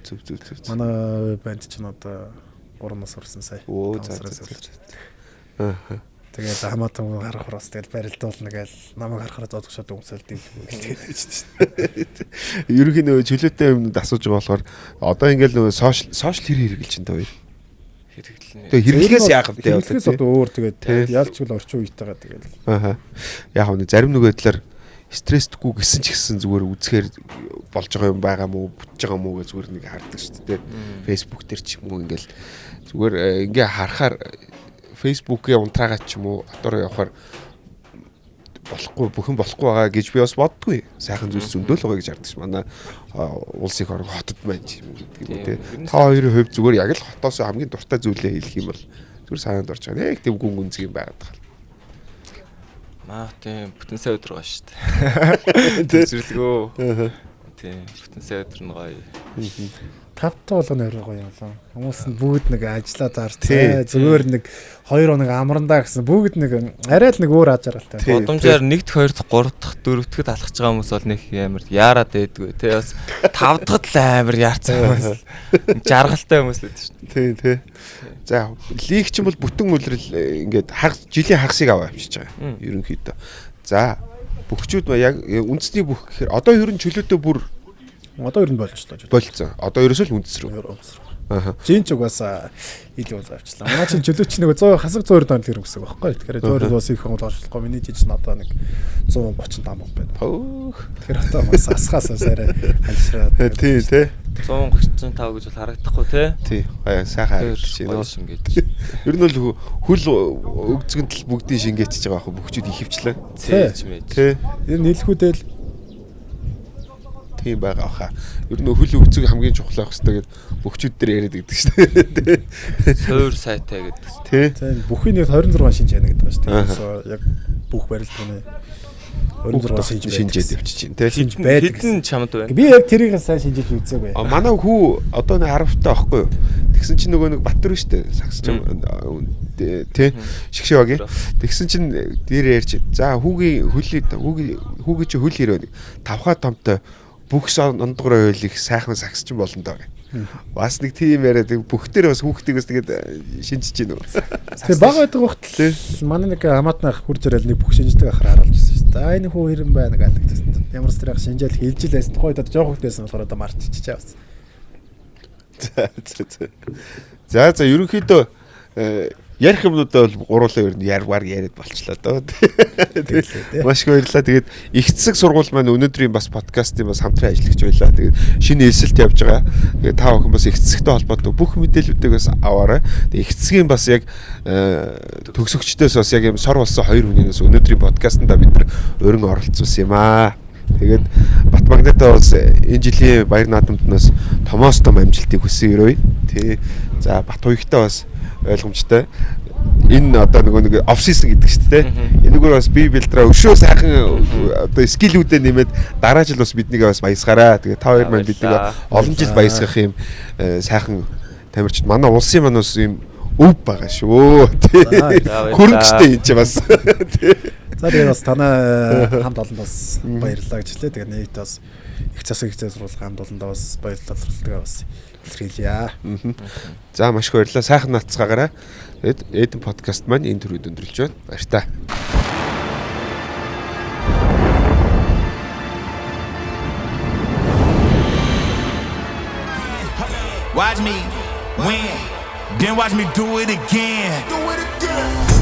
Зүг. Манай банд ч н одоо 3 нас орсон сая. Тэгээд хамаатан гарах хоороос тэгэл барилдуулна гээл намайг харахаар зодгошоод өмсөөл дийдэг гэдэг. Ерөнхийн нөө чөлөөтэй юмд асууж байгаа болохоор одоо ингээл нөө сошиал хэрэг хэрэгжилж байна та хоёр. Хэрэглэнэ. Тэгээ хэрэглээс яах вэ? Хэрэглээс одоо өөр тэгээд ялч бол орчин үетэйгээ тэгээд. Яг нь зарим нөгөө талаар стресстгүй гэсэн ч гэсэн зүгээр үзэхээр болж байгаа юм байгаа мó бүтэж байгаа мó гэж зүгээр нэг хардаг шүү дээ. Facebook дээр ч юм уу ингээл зүгээр ингээ харахаар Facebook-ийн унтраагаа ч юм уу отоор явахаар болохгүй бүхэн болохгүй байгаа гэж би бас боддгүй. Сайхан зүйлс зөндөөл байгаа гэж харддаг ш. Манай улсын хорон хотод байна юм гэдэг юм тий. Та хоёрын хувьд зүгээр яг л хотоос хамгийн дуртай зүйлээ хэлэх юм бол зүгээр санаанд орж байгаа. Яг тийм гүн гүнзгий юм байгаад байна. Маа тийм бүтэн сая өдөр гоё шүү дээ. Зэрлэгөө. Тийм бүтэн сая өдөр нь гоё. Тавтай болгоно өөрөө гоё юм. Хүмүүс нь бүгд нэг ажиллаа зарцаа. Зүгээр нэг 2 хоног амрандаа гэсэн бүгд нэг арай л нэг өөр аж аргалтай. Годомжаар 1-т 2-т 3-т 4-т алхаж байгаа хүмүүс бол нэг амар яарад байдгүй. Тэ бас 5-т л амар яарцсан хүмүүс. Жаргалтай хүмүүс л байдаг шүү дээ. Тий. За лиг ч юм бол бүтэн үлрэл ингээд жилийн хагасыг аваа авчиж байгаа. Ерөнхийдөө. За бөхчүүд яг үндэсний бүх гэхээр одоо ер нь чөлөөтэй бүр одоо ер нь болчихлоо. Болцсон. Одоо ерөөсөө л үндэс рүү. Жин ч угаасаа илүү авчлаа. Манай чинь чөлөөч нэг 100 хасаг 120 донор гэрэг гэсэн үг байхгүй. Тэгэхээр 120 бас их хүн болчихлоо. Миний жиж нь одоо нэг 135 байна. Тэгэхээр одоо бас асхаасаа сарай алшраад. Тий. 135 гэж бол харагдахгүй тий. Сайхан харагдаж байна. Ер нь бол хөл өгзгөнд л бүгдийн шингээчж байгаа байхгүй бөхчүүд ихэвчлээ. Тий. Ер нь хэлэхүүдэл тийм байгаа хаа. Ер нь хөл өгцөг хамгийн чухал байх хэрэгтэй гэдэг бөхчүүд дээр яриад байдаг шүү дээ. Суур сайтай гэдэг. Тий. Бүхний 26 шинж яана гэдэг байна шүү дээ. Яг бүх барилданы 26 шинжээд явчих чинь тий. Шинж байдаг. Хэдэн чамд байна? Би яг тэрийг сайн шинжиж үзээгүй. Манай хүү одоо нэг 10 таа байхгүй юу? Тэгсэн чинь нөгөө нэг Батөр шүү дээ. Сагсч тий. Шигшээ багийн. Тэгсэн чинь дээр ярьж. За хүүгийн чи хөл ирээ. 5 томтой бүхс ондгороо ойлих сайхан сагсч болно даа. Бас нэг тийм яриад бүхтэр бас хүүхдийг бас тэгээд шинжиж гинөө. Тэгээ баг байдаг вахт л манай нэг хамаатнах хурж ирэл нэг бүх шинждэг ахаар харуулж ирсэн шүү дээ. Аа энэ хүү хэрэм байна гэдэг. Ямар ч тэрийг шинжээл хэлж л байсан. Тухайд одоо жоох хүүхдээсэн болохоор одоо марччихжээ бас. За ерөнхийдөө ярих юмнуудаа бол гуруулаа ер нь яриад болчлаа доо. Маш их баярлалаа. Тэгээд ихцэг сургууль маань өнөөдрийн бас подкастын бас хамтран ажиллагч байлаа. Тэгээд шинэ элсэлт явж байгаа. Тэгээд та бүхэн бас ихцэгтэй холбоотой бүх мэдээллүүдийг бас аваарай. Тэгээд ихцгийн бас яг төгсөгчдөөс бас яг юм сор болсон хоёр хүнээс өнөөдрийн подкастнда бид нар өрн оролцсон юм аа. Тэгээд Батмагнатаа бас энэ жилийн баяр наадамднаас томоос том амжилтыг хүсье. Тий. За Бат хуягтаа бас ойлгомжтой. Энэ одоо нэг оф сизон гэдэг шүү дээ. Энэгээр бас би билдраа өшөө сайхан одоо скиллүүдээ нэмээд дараа жил бас биднийг бас баясгаараа. Тэгээ та хоёр маань биднийг олон жил баясгах юм сайхан тамирчид манай улсын маань бас юм өв байгаа шүү. Хөрөнгөчтэй энэ ч бас. За тэгээд бас танай хамт олондоос баярлалаа гэж хэлээ. Тэгээд нийт бас их засаг их засварлах хамт олондоо бас баярлалаа бас илэрхийлье. За маш их баярлалаа. Сайхан нацгаагаараа. Тэгээд Эдэн подкаст маань энэ төрөйд өндөрлж байна. Баярлалаа. Watch me win, then watch me do it again.